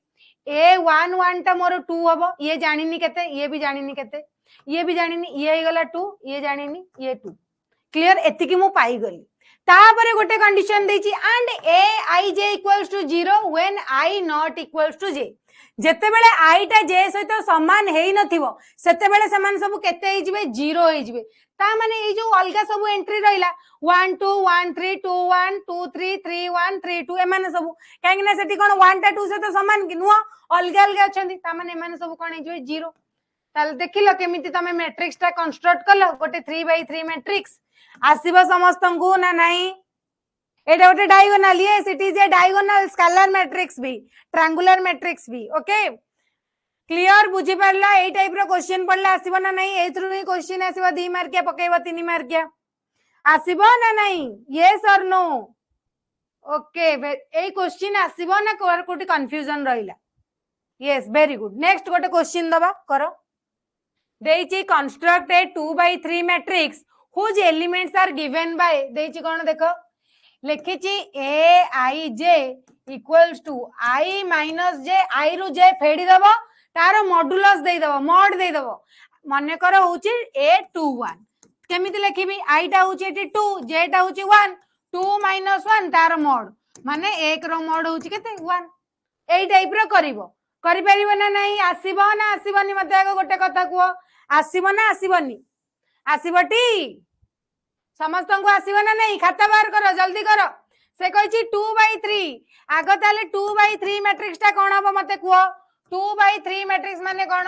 a11 टा मोर 2 हबो ये जानिनी केते ये भी जानिनी केते ये भी जानिनी ये हे गला 2 ये जानिनी ये 2 क्लियर एतिकी मु पाई गली तापरे गोटे कंडीशन देछि and a i j equals to 0 when i not equals to j जेते बेले आई टा जे सहित समान हेई नथिबो सेते बेले समान सब केते हेई जिवे 0 हेई जिवे ता माने ए जो अलगा सब एंट्री रहिला 1 2 1 3 2 1 2 3 3 1 3 2 ए माने सब काहे ना सेठी कोन 1 टा 2 सहित समान कि नुआ अलगा अलगा अछंती ता माने ए माने सब कोन हेई जिवे 0 ताल देखिलो केमिति तमे मैट्रिक्स टा कंस्ट्रक्ट करलो गोटे 3/3 मैट्रिक्स आसीबो समस्तंकु ना नाही एटा गोटे diagonal yes it is a diagonal scalar matrix भी ट्रायंगुलर मैट्रिक्स भी ओके क्लियर बुझी परला ए टाइप रो क्वेश्चन पड़ला आसीबो ना नाही एथरु ही क्वेश्चन आसीबो 2 मार्किया पकेबो 3 मार्किया आसीबो ना नाही yes or no okay a question आसीबो ना कोठी कंफ्यूजन रहिला यस वेरी गुड नेक्स्ट गोटे क्वेश्चन दबा करो देइची construct a 2/3 matrix whose elements are given by देइची कोन देखो लिखिची a i j equals to i minus j i रु जे फेडी दबो तार मॉडुलस देई दबो मॉड देई दबो माने करो होची a21 केमिति लिखिबी आई टा होची एटी 2 जे टा होची 1 2 - 1 तार मॉड माने 1 रो मॉड होची केते 1 एई टाइप रो करिवो करि परिबो ना नाही आसीबो ना आसीबनी मते आगो गोटे कथा कुओ आसीबो ना आसीबनी आसीबटी समस्त को आसीबो ना नहीं खाता बाहर करो जल्दी करो से कहिची 2/3 आगो ताले 2/3 मैट्रिक्स टा कोन हबो मते कुओ 2/3 मैट्रिक्स माने कोन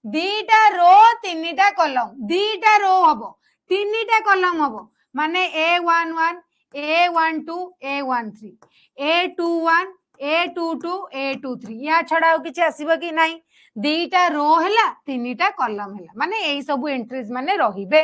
दीटा रो तीनटा कॉलम दीटा रो हबो तीनटा कॉलम हबो माने a11 a12 a13 a21 a22 a23 या छडाओ किछि आसीबो कि नाही दीटा रो हैला तीनटा कॉलम हैला माने एई सब एंट्रीज माने रहिबे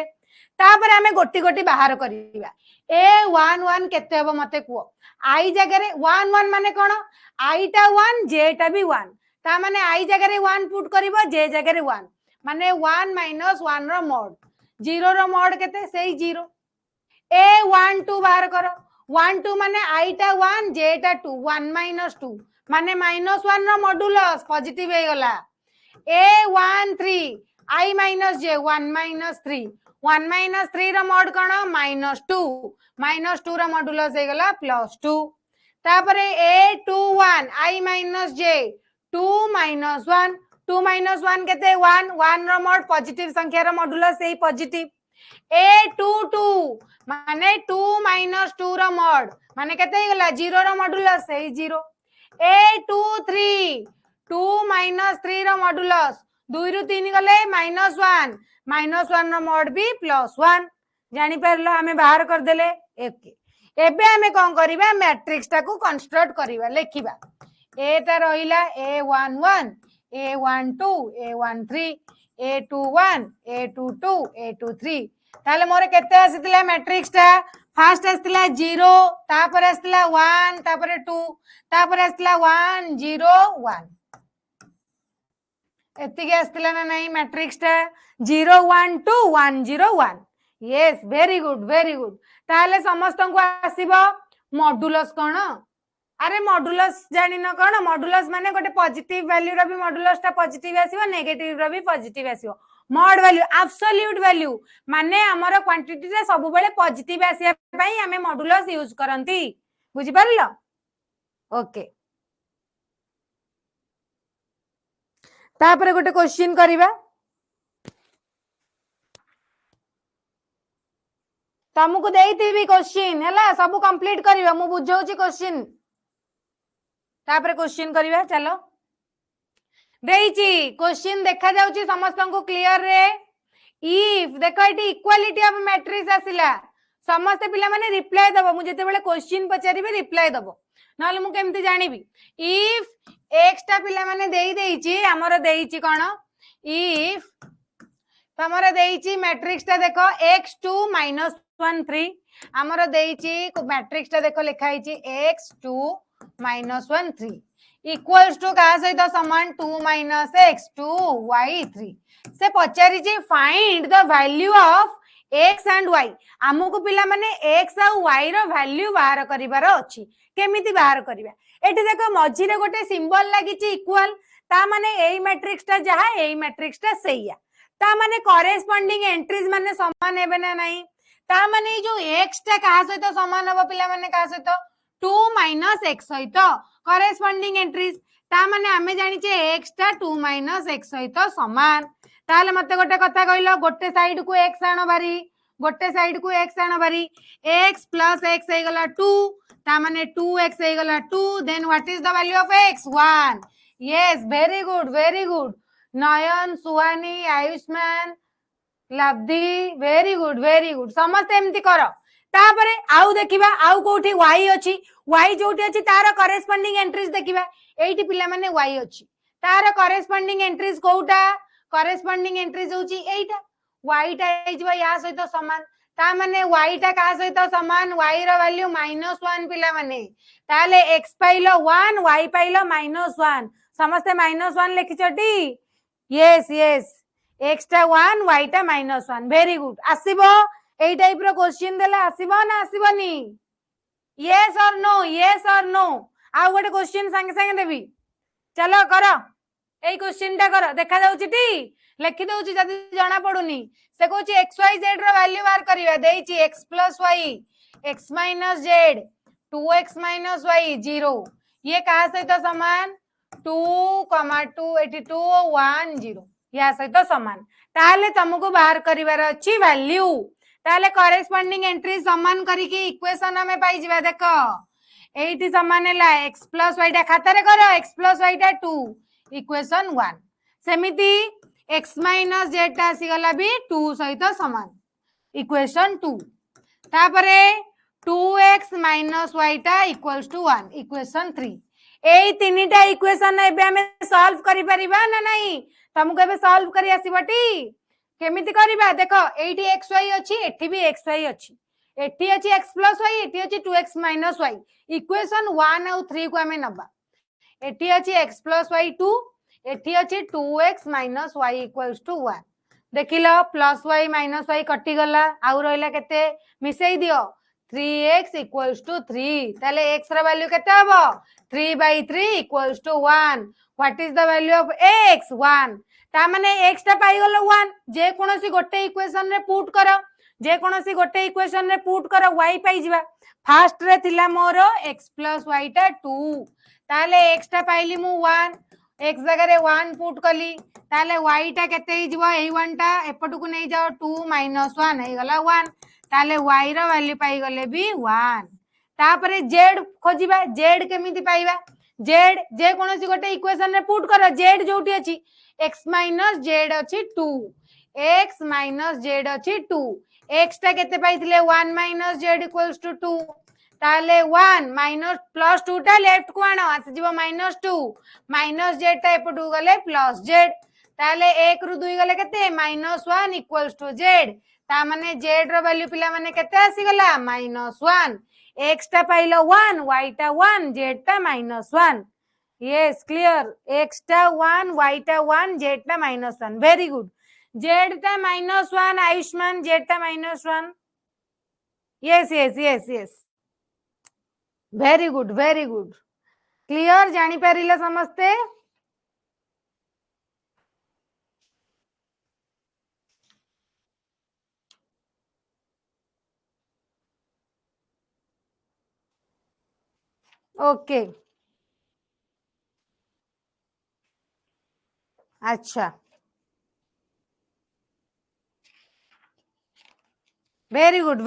तापर हमें गोटी गोटी बाहर करिबा a11 केते हबो मते कुओ आई जगह रे 11 माने कोन आई टा 1 जे टा भी 1 ता माने आई जगह रे 1 पुट करिवो जे जगह रे 1 माने 1 - 1 रो मॉड 0 रो मॉड केते सेही 0 a12 बाहर करो 1 2 माने आई टा 1 जे टा 2 1 - 2 माने -1 रो मॉडुलस पॉजिटिव हे गला a13 आई - जे 1 - 3 1 - 3 रो मॉड कोन -2 रो मॉडुलस हे गला +2 तापरे a21 आई - जे 2 - 1 2 - 1 केते 1 1 रो मॉड पॉजिटिव संख्या रो मॉडुलस हे पॉजिटिव a22 माने 2 - 2 रो मॉड माने केते हे गला 0 रो मॉडुलस हे 0 a23 2 - 3 रो मॉडुलस 2 रु 3 गले -1 -1 रो मॉड भी +1 जानि परलो हमें बाहर कर देले ओके एबे हमें कोन करिबा मैट्रिक्स टा को कंस्ट्रक्ट करिबा लेखिबा ए ता रहिला a11 a12 a13 a21 a22 a23 ताले मोर केते आसीतला मैट्रिक्स टा फर्स्ट आसीतला 0 तापर आसीतला 1 तापर 2 तापर आसीतला 1 0 1 एतिके आसीतला ना नाही मैट्रिक्स टा 0 1 2 1 0 1 यस वेरी गुड ताले समस्त को आसीबो मॉडुलस कोन अरे मॉडुलस जानि न कोन मॉडुलस माने गोटे पॉजिटिव वैल्यू रो भी मॉडुलस टा पॉजिटिव आसीबो नेगेटिव रो भी पॉजिटिव आसीबो मॉड वैल्यू एब्सोल्यूट वैल्यू माने हमर क्वांटिटी रे सब बेले पॉजिटिव आसीया पई हमें मॉडुलस यूज करंती बुझि परलो ओके तापर गोटे क्वेश्चन करिबा तुमको देइथिबी क्वेश्चन हला सब कंप्लीट करिवा मु बुझौची क्वेश्चन तापर क्वेश्चन करिवा चलो देइची क्वेश्चन देखा जाउची समस्त को क्लियर रे इफ देखो एटी इक्वालिटी ऑफ मैट्रिक्स आसिला समस्त पिला माने रिप्लाई दबो मु जते बेले क्वेश्चन पचारिबे रिप्लाई दबो नाले मु केमति जानिबी इफ x टा पिला माने देई देइची हमर देइची कोन इफ तमरा देइची मैट्रिक्स टा देखो x2 - 1 3 हमर देइची मैट्रिक्स टा देखो लिखाइची x2 - 1 3 इक्वल्स टू का सहित समान 2 - x 2 y 3 से पचारी जे find the value of x and y हमकु पिला माने x आ y रो वैल्यू बाहर करिवार अछि केमिति बाहर करिवा एठी देखो मझी रे गोटे सिंबल लागिची इक्वल ता माने एई मैट्रिक्स टा जहा एई मैट्रिक्स टा सेया ता माने करेस्पोंडिंग एंट्रीज माने समान हेबे ना नहीं ता माने जो x टा कहा सहित समान हबो पिला माने कहा सहित 2 - x सहित करेस्पोंडिंग एंट्रीज ता माने आमे जानि छे x टा 2 - x सहित समान ताले मते गोटे कथा कहिलो गोटे साइड को x आनो बारी गोटे साइड को x आनो बारी x + x हे गला 2 ता माने 2x हे गला 2 then what is the value of x 1 yes very good Nayan Suhani Ayushman Labdhi very good समस्त एमती कर तापरे आउ देखिबा आउ कोठी y अछि y जोठी अछि तार करेस्पोंडिंग एंट्रीज देखिबा एठी पिला माने y अछि तार करेस्पोंडिंग एंट्रीज कोउटा करेस्पोंडिंग एंट्रीज होची एटा y टा हे जबा या सहित समान ता माने y टा का सहित समान y रो वैल्यू -1 पिला माने ताले x पाइलो 1 y पाइलो -1 समस्त -1 लिखि छटी यस x टा 1 y टा -1 वेरी गुड आसीबो एई टाइप रो क्वेश्चन देला आसीबो ना आसीबोनी यस और नो आ गोटे क्वेश्चन संगे संगे देबी चलो करो एई क्वेश्चन टा करो देखा जाउची टी लिखि दउची जदी जाना पडुनी से कहूची x y z रो वैल्यू बार करिवा देइची x + y x - z 2x - y 0 ये कहा सहित समान 2, 2 एटी 2 1 0 या सहित समान ताले तुमको बाहर करिवार अछि वैल्यू ताले करेस्पोंडिंग एंट्री समान करिके इक्वेशन हमें पाई जिबा देखो एठी समान हैला x + y टा खाता रे करो x + y टा 2 इक्वेशन 1 सेमिति x - z टा आसी गला भी 2 सहित समान इक्वेशन 2 तापरे 2x - y टा = 1 इक्वेशन 3 एई तीनटा इक्वेशन एबे हमें सॉल्व करि परिबा ना नहीं तुमको एबे सॉल्व करि आसीबटी केमिति करिबा देखो एठी x y अछि एठी भी x y अछि एठी अछि x + y एठी अछि 2x - y इक्वेशन 1 और 3 को हमें नबा एठी अछि x + y 2 एठी अछि 2x - y = 1 देखिलो +y - y कटि गला आउ रहला केते मिसेई दियो 3x = 3 ताले x रा वैल्यू केते हबो 3/3 = 1 what is the value of x 1 ता माने x टा पाई गलो 1 जे कोनोसी गोटे इक्वेशन रे पुट करो जे कोनोसी गोटे इक्वेशन रे पुट करो y पाई जिबा फर्स्ट रे थिला मोर x + y टा 2 ताले x टा पाइली मु 1 x जगह रे 1 पुट कली ताले y टा केते ही जिवो एई 1 टा एपटू को नै जाओ 2 - 1 हे गला 1 ताले y रो वैल्यू पाई गले भी 1 तापरे z खोजिबा z केमिति पाइबा z जे कोनोसी गोटे इक्वेशन रे पुट करो z जोटी अछि x - z अछि 2 x - z अछि 2 x टा केते पाइथिले 1 - z = 2 ताले 1 +2 टा लेफ्ट को आनो आसी जिवो -2 - z टा एपटू गले +z ताले 1 रु 2 गले केते -1 = z ता माने z रो वैल्यू पिला माने केते आसी गला -1 x टा पाइलो 1 y टा 1 z टा -1 यस क्लियर x टा 1 y टा 1 z टा -1 वेरी गुड z टा -1 आयुष्मान z टा -1 यस वेरी गुड क्लियर जानी पारिले समस्ते ओके अच्छा वेरी गुड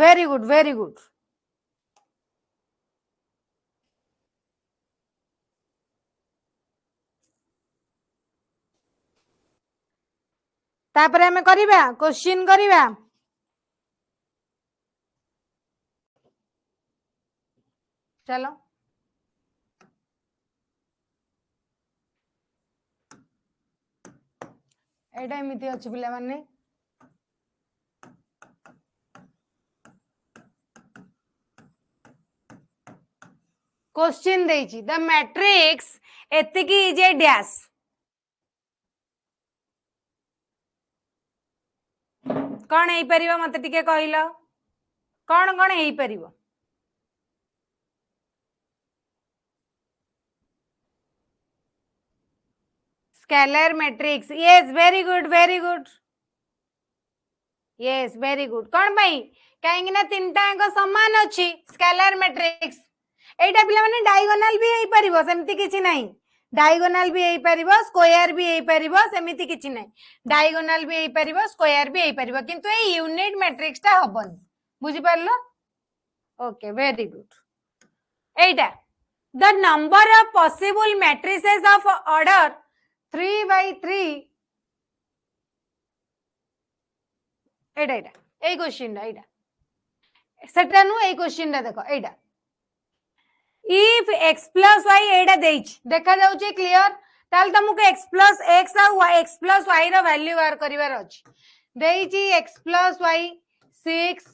तापरे हमें करिबा क्वेश्चन करिबा चलो एटा एमिति अछि पिला माने क्वेश्चन देइची द मैट्रिक्स एतिकी इज ए डैश कौन हेई परिबा मते टिके कहिलो कौन हेई परिबो scalar matrix yes very good yes very good कौन पाई कहीं ना तीनटा समान अच्छी स्केलर मैट्रिक्स एटा पिला माने डायगोनल भी हेई परिबो सेमति किछि नाही डायगोनल भी हेई परिबो स्क्वायर भी हेई परिबो सेमिति किछि नाही डायगोनल भी हेई परिबो स्क्वायर भी हेई परिबो किंतु ए यूनिट मैट्रिक्स ता हबन बुझी परलो okay very good Etah the number of possible matrices of order 3/3 Etah Etah A question एटा सेटा नु ए क्वेश्चन दा देखो एटा इफ x प्लस y एटा देइछ देखा जाउचे क्लियर ताल तुमको x प्लस x आ y x प्लस y रो वैल्यू बाहर करिवार अछि देइछि x plus y 6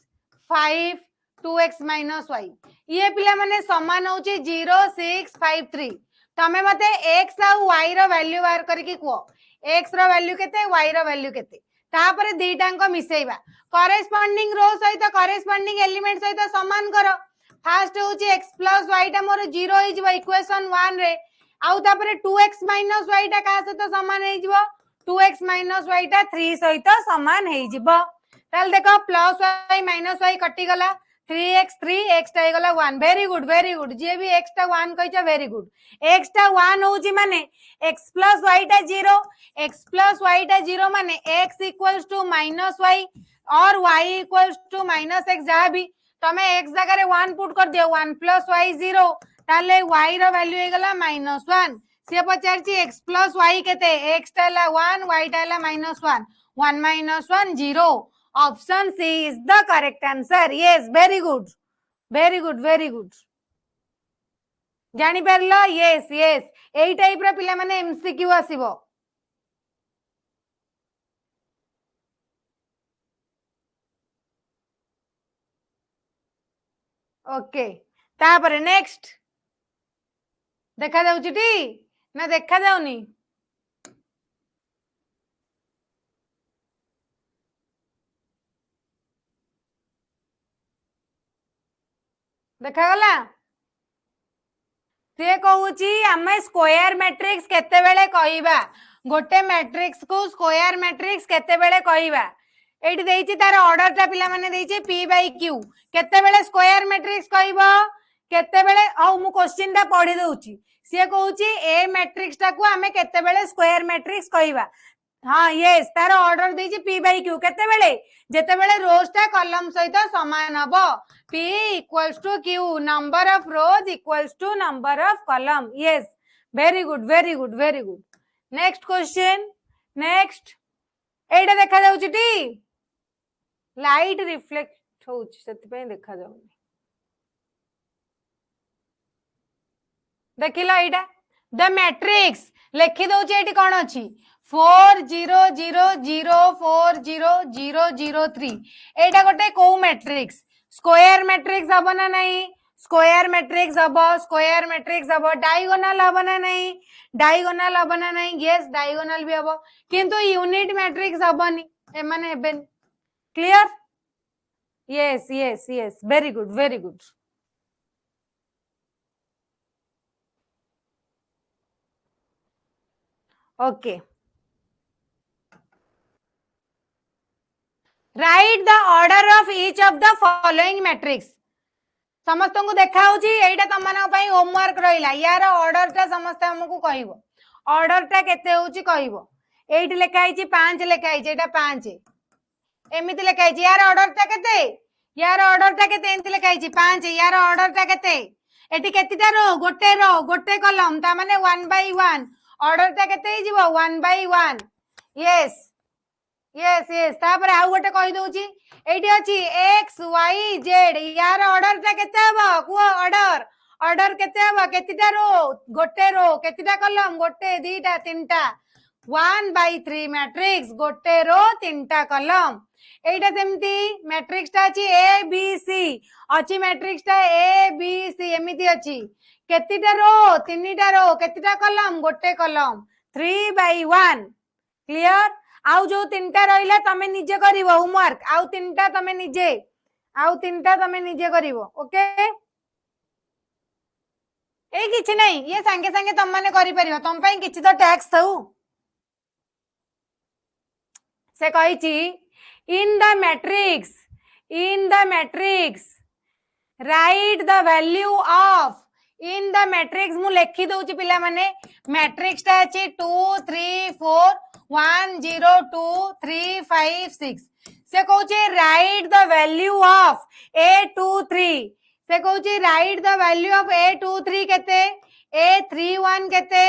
5 2x minus y ये पिला माने समान होची 0 6 5 3 तमे मते x आ y रो वैल्यू बाहर करके को x रो वैल्यू केते y रो वैल्यू केते तापरे दीटांको मिसेइबा करेस्पोंडिंग रो सहित करेस्पोंडिंग एलिमेंट सहित समान करो फास्ट होची x प्लस y टा मोर 0 होई जबो इक्वेशन 1 रे आउ तापरे 2x माइनस y टा का सहित समान होई जबो 2x माइनस y टा 3 सहित समान होई जबो ताल देखो प्लस y माइनस y कटि गला 3x 3x टा गला 1 वेरी गुड जे भी x टा 1 कहिचा वेरी गुड x टा 1 होची माने x प्लस y टा 0 x प्लस y टा 0 माने x equals to minus y और y equals to minus x जहां भी तमे x जगह रे 1 पुट कर दियो 1 प्लस y 0 ताले y रो वैल्यू हे गला -1 से पचारची x प्लस y केते x टाला 1 y टाला -1 1 minus 1 0 option C is the correct answer yes very good जानि परलो यस एई टाइप रो पिला माने एमसीक्यू आसीबो ओके तापरे नेक्स्ट देखा जाउची टी ना देखा जाउनी देखा गला से कहूची आमे स्क्वायर मैट्रिक्स केते बेले कहिबा गोटे मैट्रिक्स को स्क्वायर मैट्रिक्स केते बेले कहिबा एठी देइची तार ऑर्डर ता पिला माने देइची p/q केते बेले स्क्वायर मैट्रिक्स कहिबो केते बेले औ मु क्वेश्चन ता पढी दउची से कहूची ए मैट्रिक्स ता को आमे केते बेले स्क्वायर मैट्रिक्स कहिबा हाँ यस तार ऑर्डर देइची p/q केते बेले जेते बेले रोज ता कॉलम सहित समान हबो p equals to q number of rows equals to number of column yes very good next question next एटा देखा जाउची टी लाइट रिफ्लेक्ट होउची सेति पे देखा जाउनी देखिला एटा द मैट्रिक्स लेखि दउची एटी कोन अछि 4 0 0 0 4 0 0 0 3 एटा गोटे को मैट्रिक्स स्क्वायर मैट्रिक्स हबो ना नहीं स्क्वायर मैट्रिक्स हबो डायगोनल हबो ना नहीं डायगोनल हबो ना नहीं यस डायगोनल भी हबो किंतु यूनिट मैट्रिक्स हबोनी ए माने हेबेन clear yes very good okay write the order of each of the following matrix समस्त को देखा होची एटा तमना पई होमवर्क रहिला यार ऑर्डर ता समस्त हमकु कहिवो ऑर्डर ता केते होची कहिवो 8 लेखा आइची 5 लेखा आइची एटा 5 एमिति लेखा आइची यार ऑर्डर ता केते एंति लेखा आइची 5 यार ऑर्डर ता केते एटी केतिटा रो गोटे कॉलम ता माने 1/1 ऑर्डर ता केते हिजिवो 1/1 यस तापर आउ गोटे कहि दउची एटी अछि x y z यार ऑर्डर ता केते हबो को ऑर्डर केते हबो केतिटा रो केतिटा कॉलम गोटे दीटा तीनटा 1/3 मैट्रिक्स गोटे रो तीनटा कॉलम एटा सेमती मैट्रिक्स ता अछि a b c अछि मैट्रिक्स ता a b c एमिति अछि केतिटा रो तीनटा रो केतिटा कॉलम गोटे कॉलम 3/1 क्लियर आउ जो तीनटा रहिला तमे निजे करिवो होमवर्क आउ तीनटा तमे निजे करिवो ओके ए किछि नहीं ये संगे संगे तम माने करि परिबो तम पई किछि तो टैक्स थौ से कहिची in the matrix write the value of in the matrix मु लेखि दउची पिला माने मैट्रिक्स ता अछि 2 3 4 1 0 2 3 5 6 से कहउची write the value of a23 से कहउची write the value of a23 केते a31 केते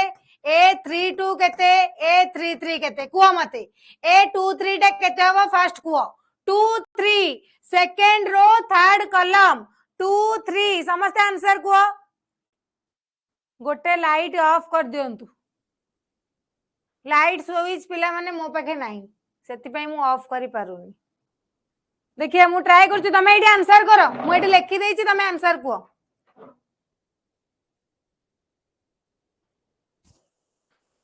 a32 केते a33 केते कुआ मते a23 टा केते हबो फर्स्ट कुआ 2 3 सेकंड रो थर्ड कॉलम 2 3 समस्त आंसर कुआ गोटे लाइट ऑफ कर दियंतु लाइट स्विच पिला माने मो पाखे नाही सेति पई मु ऑफ करि पारुनी देखिए मु ट्राई करछु तमे एठी आंसर करो मु एठी लिखि देछि तमे आंसर कुआ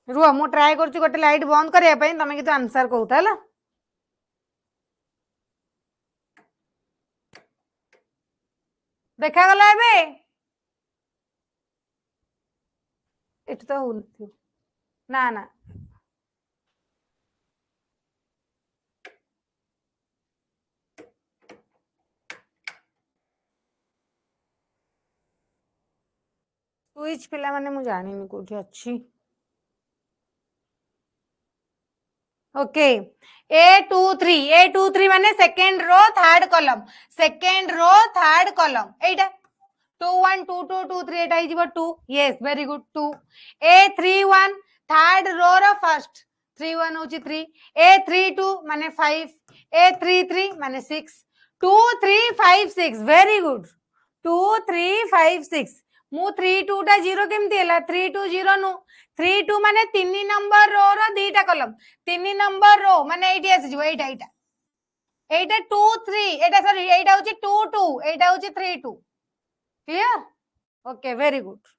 रुआ मु ट्राई करछु गोटे लाइट बंद करिया पई तमे कि तो आंसर कहउता हला देखा गला एबे एठी तो होउ ना ना स्विच पिला माने मु जानिनी कोठी अछि ओके A23 माने सेकंड रो थर्ड कॉलम एटा 2 1 2 2 2 3 एटा हिजबो 2 yes very good 2 A31 third row रो फर्स्ट 3 1 होची 3 A32 माने 5 A33 माने 6 2 3 5 6 वेरी गुड 2 3 5 6 मु 3 2 टा 0 केमती हला 3 2 0 नु 3 2 माने 3 नंबर रो रो दीटा कॉलम 3 नंबर रो माने एटी आसी जबो एटा 2 3 एटा सॉरी एटा होची 2 2 एटा होची 3 2 clear okay very good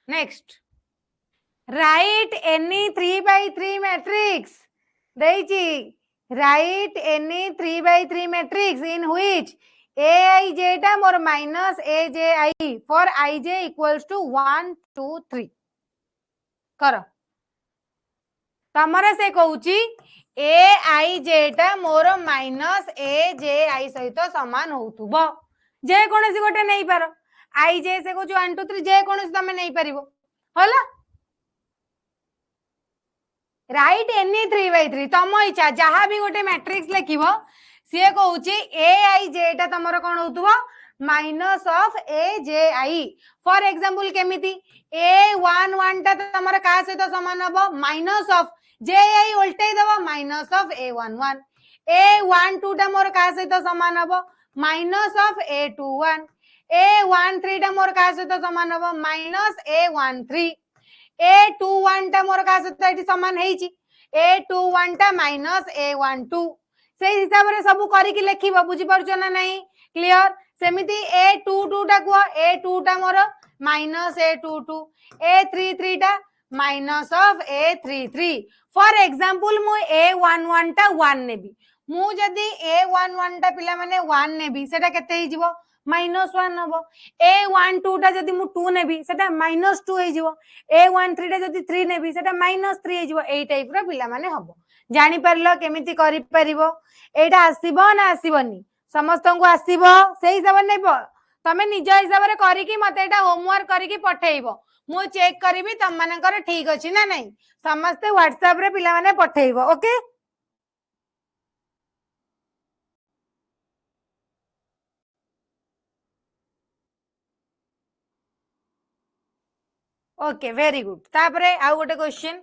next write any 3 by 3 matrix देइची write any 3 by 3 matrix in which aij टा मोर minus aj for ij equals to 1 2 3 करो तमरा से कहूची aij टा मोर माइनस aj सहित समान होतुबो जे कोनसी गोटे नै पारो आई जे से कहूची 1 2 3 जे कोनसी तमे नै परिबो होला राइट एनी 3 by 3 तम इच्छा जहां भी गोटे मैट्रिक्स लिखिबो सी कहूची aij टा तमर कोन होतुबो minus of aj for example केमिति a11 टा तमर का सहित समान हबो माइनस ऑफ ji उल्टे दबो माइनस ऑफ a11 a12 टा मोर का सहित समान हबो माइनस ऑफ a21 a13 टा मोर का सहित समान हबो माइनस a13 a21 टा मोर का सहित एठी समान हेची a21 टा माइनस a12 से हिसाब रे सब करी कि लेखिबो बुझी परछो ना नहीं क्लियर सेमिति a22 टा को a2 टा मोर माइनस a22 a33 टा minus of a33 for example मु a11 टा 1 नेबी मु जदी a11 टा पिला माने 1 नेबी सेटा केते हिजिवो -1 हबो a12 टा जदी मु 2 नेबी सेटा -2 हिजिवो a13 टा जदी 3 नेबी सेटा -3 हिजिवो एई टाइप रो पिला माने हबो जानि परलो केमिति करि परिबो एटा आसीबो ना आसीबोनी समस्त को आसीबो सेही हिसाब नेबो तमे निज हिसाब रे करी कि मते एटा होमवर्क करी कि पठेइबो मु चेक करबी तम मानकर ठीक अछि ना नहीं समस्त व्हाट्सएप रे पिला माने पठेइबो ओके ओके वेरी गुड तापरे आ गोटे क्वेश्चन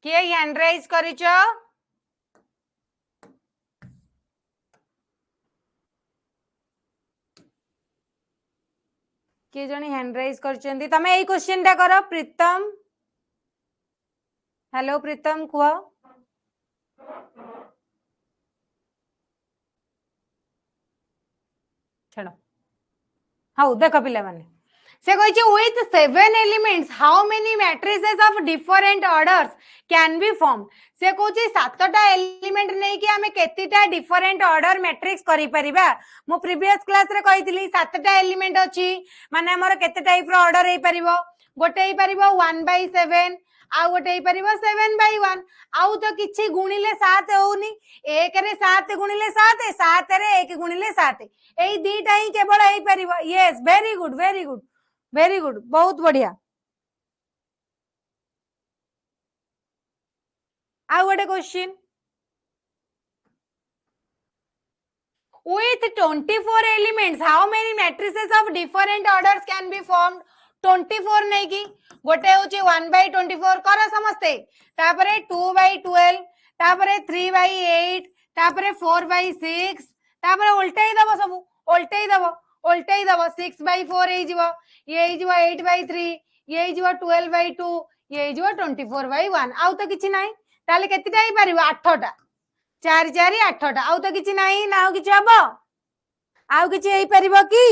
किए हैंड राइज करिचो किए जणी हैंड राइज करचंदी तमे एई क्वेश्चन टा करो प्रीतम हेलो प्रीतम कुआ छड़ो हाउ देखो पिला माने से कहिचे with 7 elements how many matrices of different orders can be formed से कहिचे 7टा एलिमेंट नै कि हमें केतिटा डिफरेंट ऑर्डर मैट्रिक्स करि परिबा मो प्रीवियस क्लास रे कहितली 7टा एलिमेंट अछि माने हमर केते टाइप रो ऑर्डर हे परिबो गोटे ही परिबो 1/7 आउ गोटे ही परिबो 7/1 आउ तो किछि गुणिले 7 होउनी 1 रे 7 गुणिले 7 7 रे 1 गुणिले 7 एई दीटा ही केवल एई परिबो यस वेरी गुड बहुत बढ़िया आउ गोटे question with 24 elements how many matrices of different orders can be formed 24 नहीं की गोटे होची 1/24 कर समस्ते तापरे 2/12 तापरे 3/8 तापरे 4/6 तापरे उल्टाई दबो सब उल्टाई दबो 6/4 हे जीवो ये हे जीवो 8/3 ये हे जीवो 12/2 ये हे जीवो 24/1 आउ तो किछि नाही ताले केतिटा ही परिबो 8टा 4 4 8टा आउ तो किछि नाही ना किछि हबो आउ किछि हेई परिबो की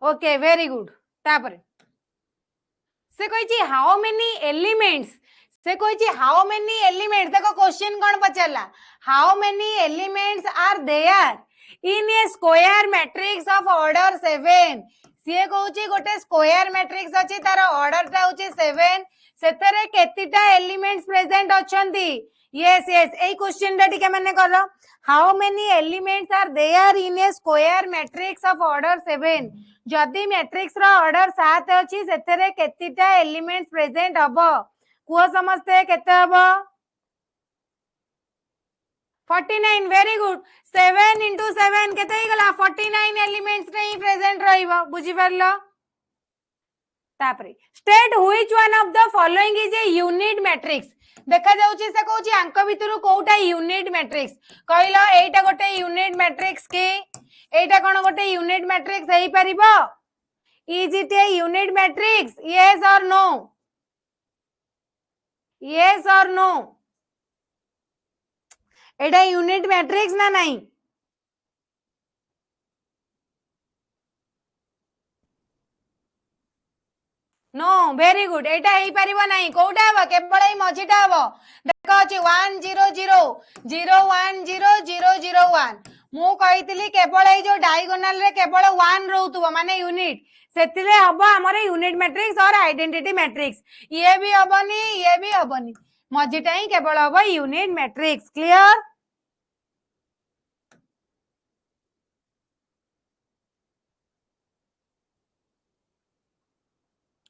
ओके वेरी गुड तापरे से कहिछि हाउ मेनी एलिमेंट्स से कहिछि हाउ मेनी एलिमेंट्स देखो क्वेश्चन कोन पचारला how many elements are there in a square matrix of order 7 सी कहूची गोटे स्क्वायर मैट्रिक्स अछि तार ऑर्डर टा होची 7 सेतरे केतिटा एलिमेंट्स प्रेजेंट अछंती यस एई क्वेश्चन टा टिके माने करो how many elements are there in a square matrix of order 7 जदि मैट्रिक्स रो ऑर्डर 7 अछि सेतरे केतिटा एलिमेंट्स प्रेजेंट हबो कुओ समझते केते हबो 49 वेरी गुड 7 into 7 केते ही गला 49 एलिमेंट्स रे ही प्रेजेंट रहिबो बुझि परलो तापरे state which one of the following is a unit matrix देखा जाउची से कहूची अंक भितरु कोउटा यूनिट मैट्रिक्स कहलो एटा गोटे यूनिट मैट्रिक्स के एटा कोन गोटे यूनिट मैट्रिक्स हेई परिबो is it a unit matrix yes or no एटा यूनिट मैट्रिक्स ना नहीं नो वेरी गुड एटा हेई परिबो नाही कोउटा हबो केवल एई मझिटा हबो देखो अछि 1 0 0 0 1 0 0 0 1 मु कहितली केवल एई जो डायगोनल रे केवल 1 रहउतबो माने यूनिट सेतिले हबो हमरे यूनिट मैट्रिक्स और आइडेंटिटी मैट्रिक्स ये भी हबनी मझिटा ही केवल हबो unit matrix clear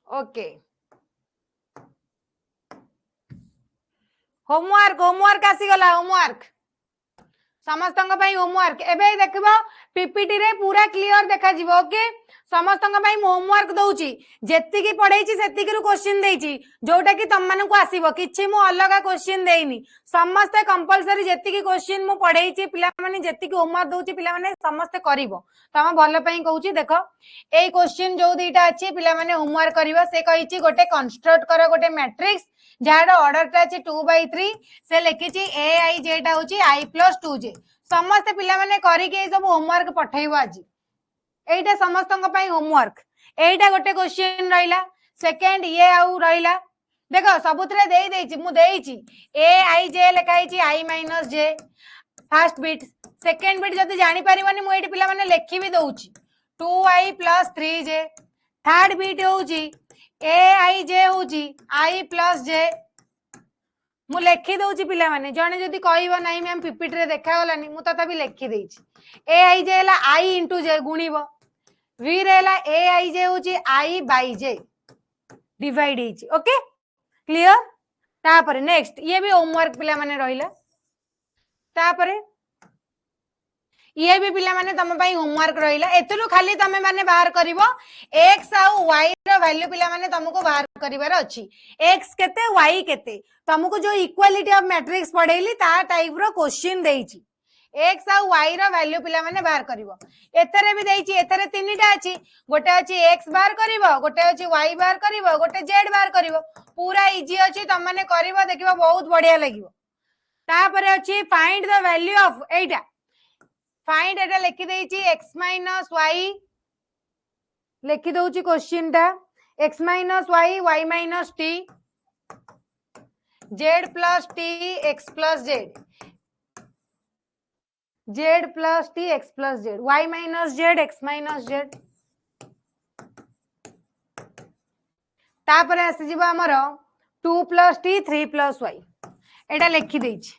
okay homework आसी गला होमवर्क समस्तंग भाई होमवर्क एबे देखबो पीपीटी रे पूरा क्लियर देखा जिवो ओके समस्तंग भाई होमवर्क दउची जेति की पढैची सेति की क्वेश्चन देइची जोटा की तम मानन को आसीबो किछि मु अलगा क्वेश्चन देइनी समस्त कंपलसरी जेति की क्वेश्चन मु पढैची पिला माने जेति की होमवर्क दउची पिला माने समस्त करिवो तम भल पई कहूची देखो एई क्वेश्चन जो दीटा अछि पिला माने होमवर्क करिवो से कहिची गोटे कंस्ट्रक्ट करो गोटे मैट्रिक्स जार ऑर्डर ता अछि 2/3 से लिखिची ai जेटा होची i + 2j समस्त पिला माने करी के सब होमवर्क पठैबो आज एटा समस्तंग पई होमवर्क एटा गोटे क्वेश्चन रहिला सेकंड ये आउ रहिला देखो सबुतरे देई देइची मु देइची ai j लिखाइची i - j first bit second bit जदी जानि परिबनी मु एटी पिला माने लेखि भी दउची 2i + 3j थर्ड बिट होउची ai j होउची i + j मु लेखि दउची पिला माने जने जदी कहइबो नाही मैम पीपीटी रे देखा गलानी मु तथा भी लेखि देइची ai j हला i * j गुणिबो v रे हला ai j होची i/j डिवाइड हेची ओके क्लियर तापर नेक्स्ट ये भी होमवर्क पिला माने रहिला तापर ये भी पिला माने तम पई होमवर्क रहिला एतलु खाली तमे माने बाहर करिवो x आउ y रो वैल्यू पिला माने तुमको बाहर करिवार अछि x केते y केते तुमको जो इक्वालिटी ऑफ मैट्रिक्स पढैली ता टाइप रो क्वेश्चन देइची x आउ y रो वैल्यू पिला माने बाहर करिवो एतरे भी देइची एतरे तीनटा अछि गोटे अछि x बाहर करिवो गोटे अछि y बाहर करिवो गोटे z बाहर करिवो पूरा इजी अछि तम माने करिवो देखिवो बहुत बढ़िया लागिवो तापरे अछि find the value of Etah find एटा लिखि देइची x - y लिखि दउची क्वेश्चन ता x - y y - t z + t x + z z plus t x plus z, y minus z x minus z, तापर आसीजिव आमर 2 प्लस टी 3 प्लस वाई, एटा लिखि देछि,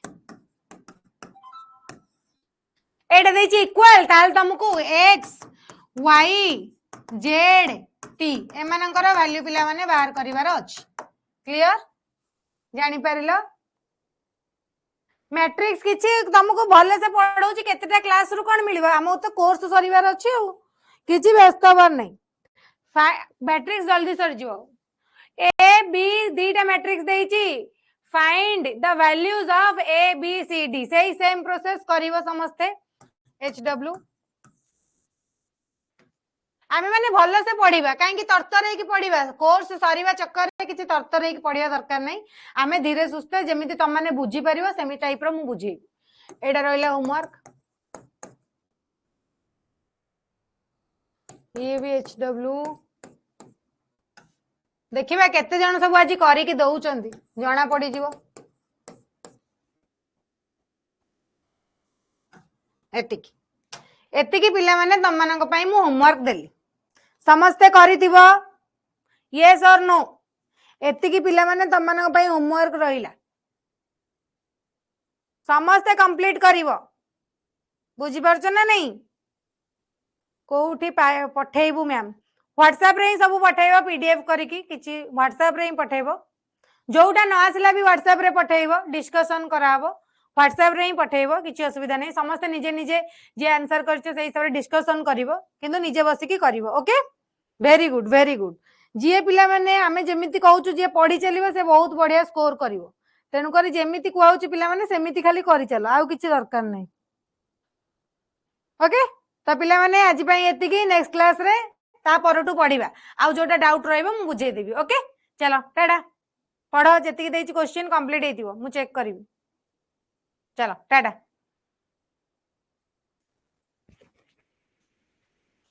एटा देछि equal, ताल तुमको एक्स वाई जेड टी एमानकर वैल्यू पिला माने बाहर करिवार अछि। क्लियर जानि परिलो? मैट्रिक्स किछि तुमको भले से पढौछि, केतेटा क्लास रु कोन मिलिबा, हमो तो कोर्स सरिवार अछि ओ किछि व्यस्त हबार नै, मैट्रिक्स जल्दी सर जिवो। ए बी दीटा मैट्रिक्स देछि, find the values of a b c d, सेही सेम प्रोसेस करिवो समस्ते। एच डब्ल्यू आमे माने भलो से पढिबा, काहे कि तरतर हेकि पढिबा, कोर्स सरिबा चक्कर रे किछि तरतर हेकि पढिया दरकार नै, आमे धीरे सुस्ते जेमिति तम माने बुझी परिबो सेमि टाइप रो मु बुझी। एडा रहला होमवर्क, ये भी एच डब्ल्यू देखिबा केते जण सब आज करी कि दउचंदी, जणा पड़ी जीवो। एतिकी एतिकी पिला माने तम मानक पई मु होमवर्क देली, समस्ते करिथिबो यस और नो, एतिकी पिला माने तम मानक पई होमवर्क रहिला, समस्ते कंप्लीट करिवो, बुझी परछ ना नहीं? कोउठी पठेइबु मैम, व्हाट्सएप रे ही सब पठेइबो, पीडीएफ करिकी किछि व्हाट्सएप रे ही पठेइबो, जोटा न आसला भी व्हाट्सएप रे पठेइबो, डिस्कशन कराबो, व्हाट्सएप रे ही पठेइबो, किछि असुविधा नहीं, समस्ते निजे निजे जे आंसर करछे सेही सब डिस्कशन करिवो, किंतु निजे बसी की करिवो। Okay very good very good. जे पिला माने आमे जेमिति कहउछु जे पढी चलिबो से बहुत बढ़िया स्कोर करिवो, तेनु करी जेमिति कुआउछु पिला माने सेमिति खाली करि चलो, आउ किछि दरकार नहीं। ओके तो पिला माने आज पई एतिकी, नेक्स्ट क्लास रे ता परटू पढिबा, आउ जोटा डाउट रहइबो मु बुझेइ देबी। ओके चलो टाटा, पढ़ो जेतिकी देइछि क्वेश्चन कंप्लीट हेतिबो, मु चेक करिवि। चलो टाटा।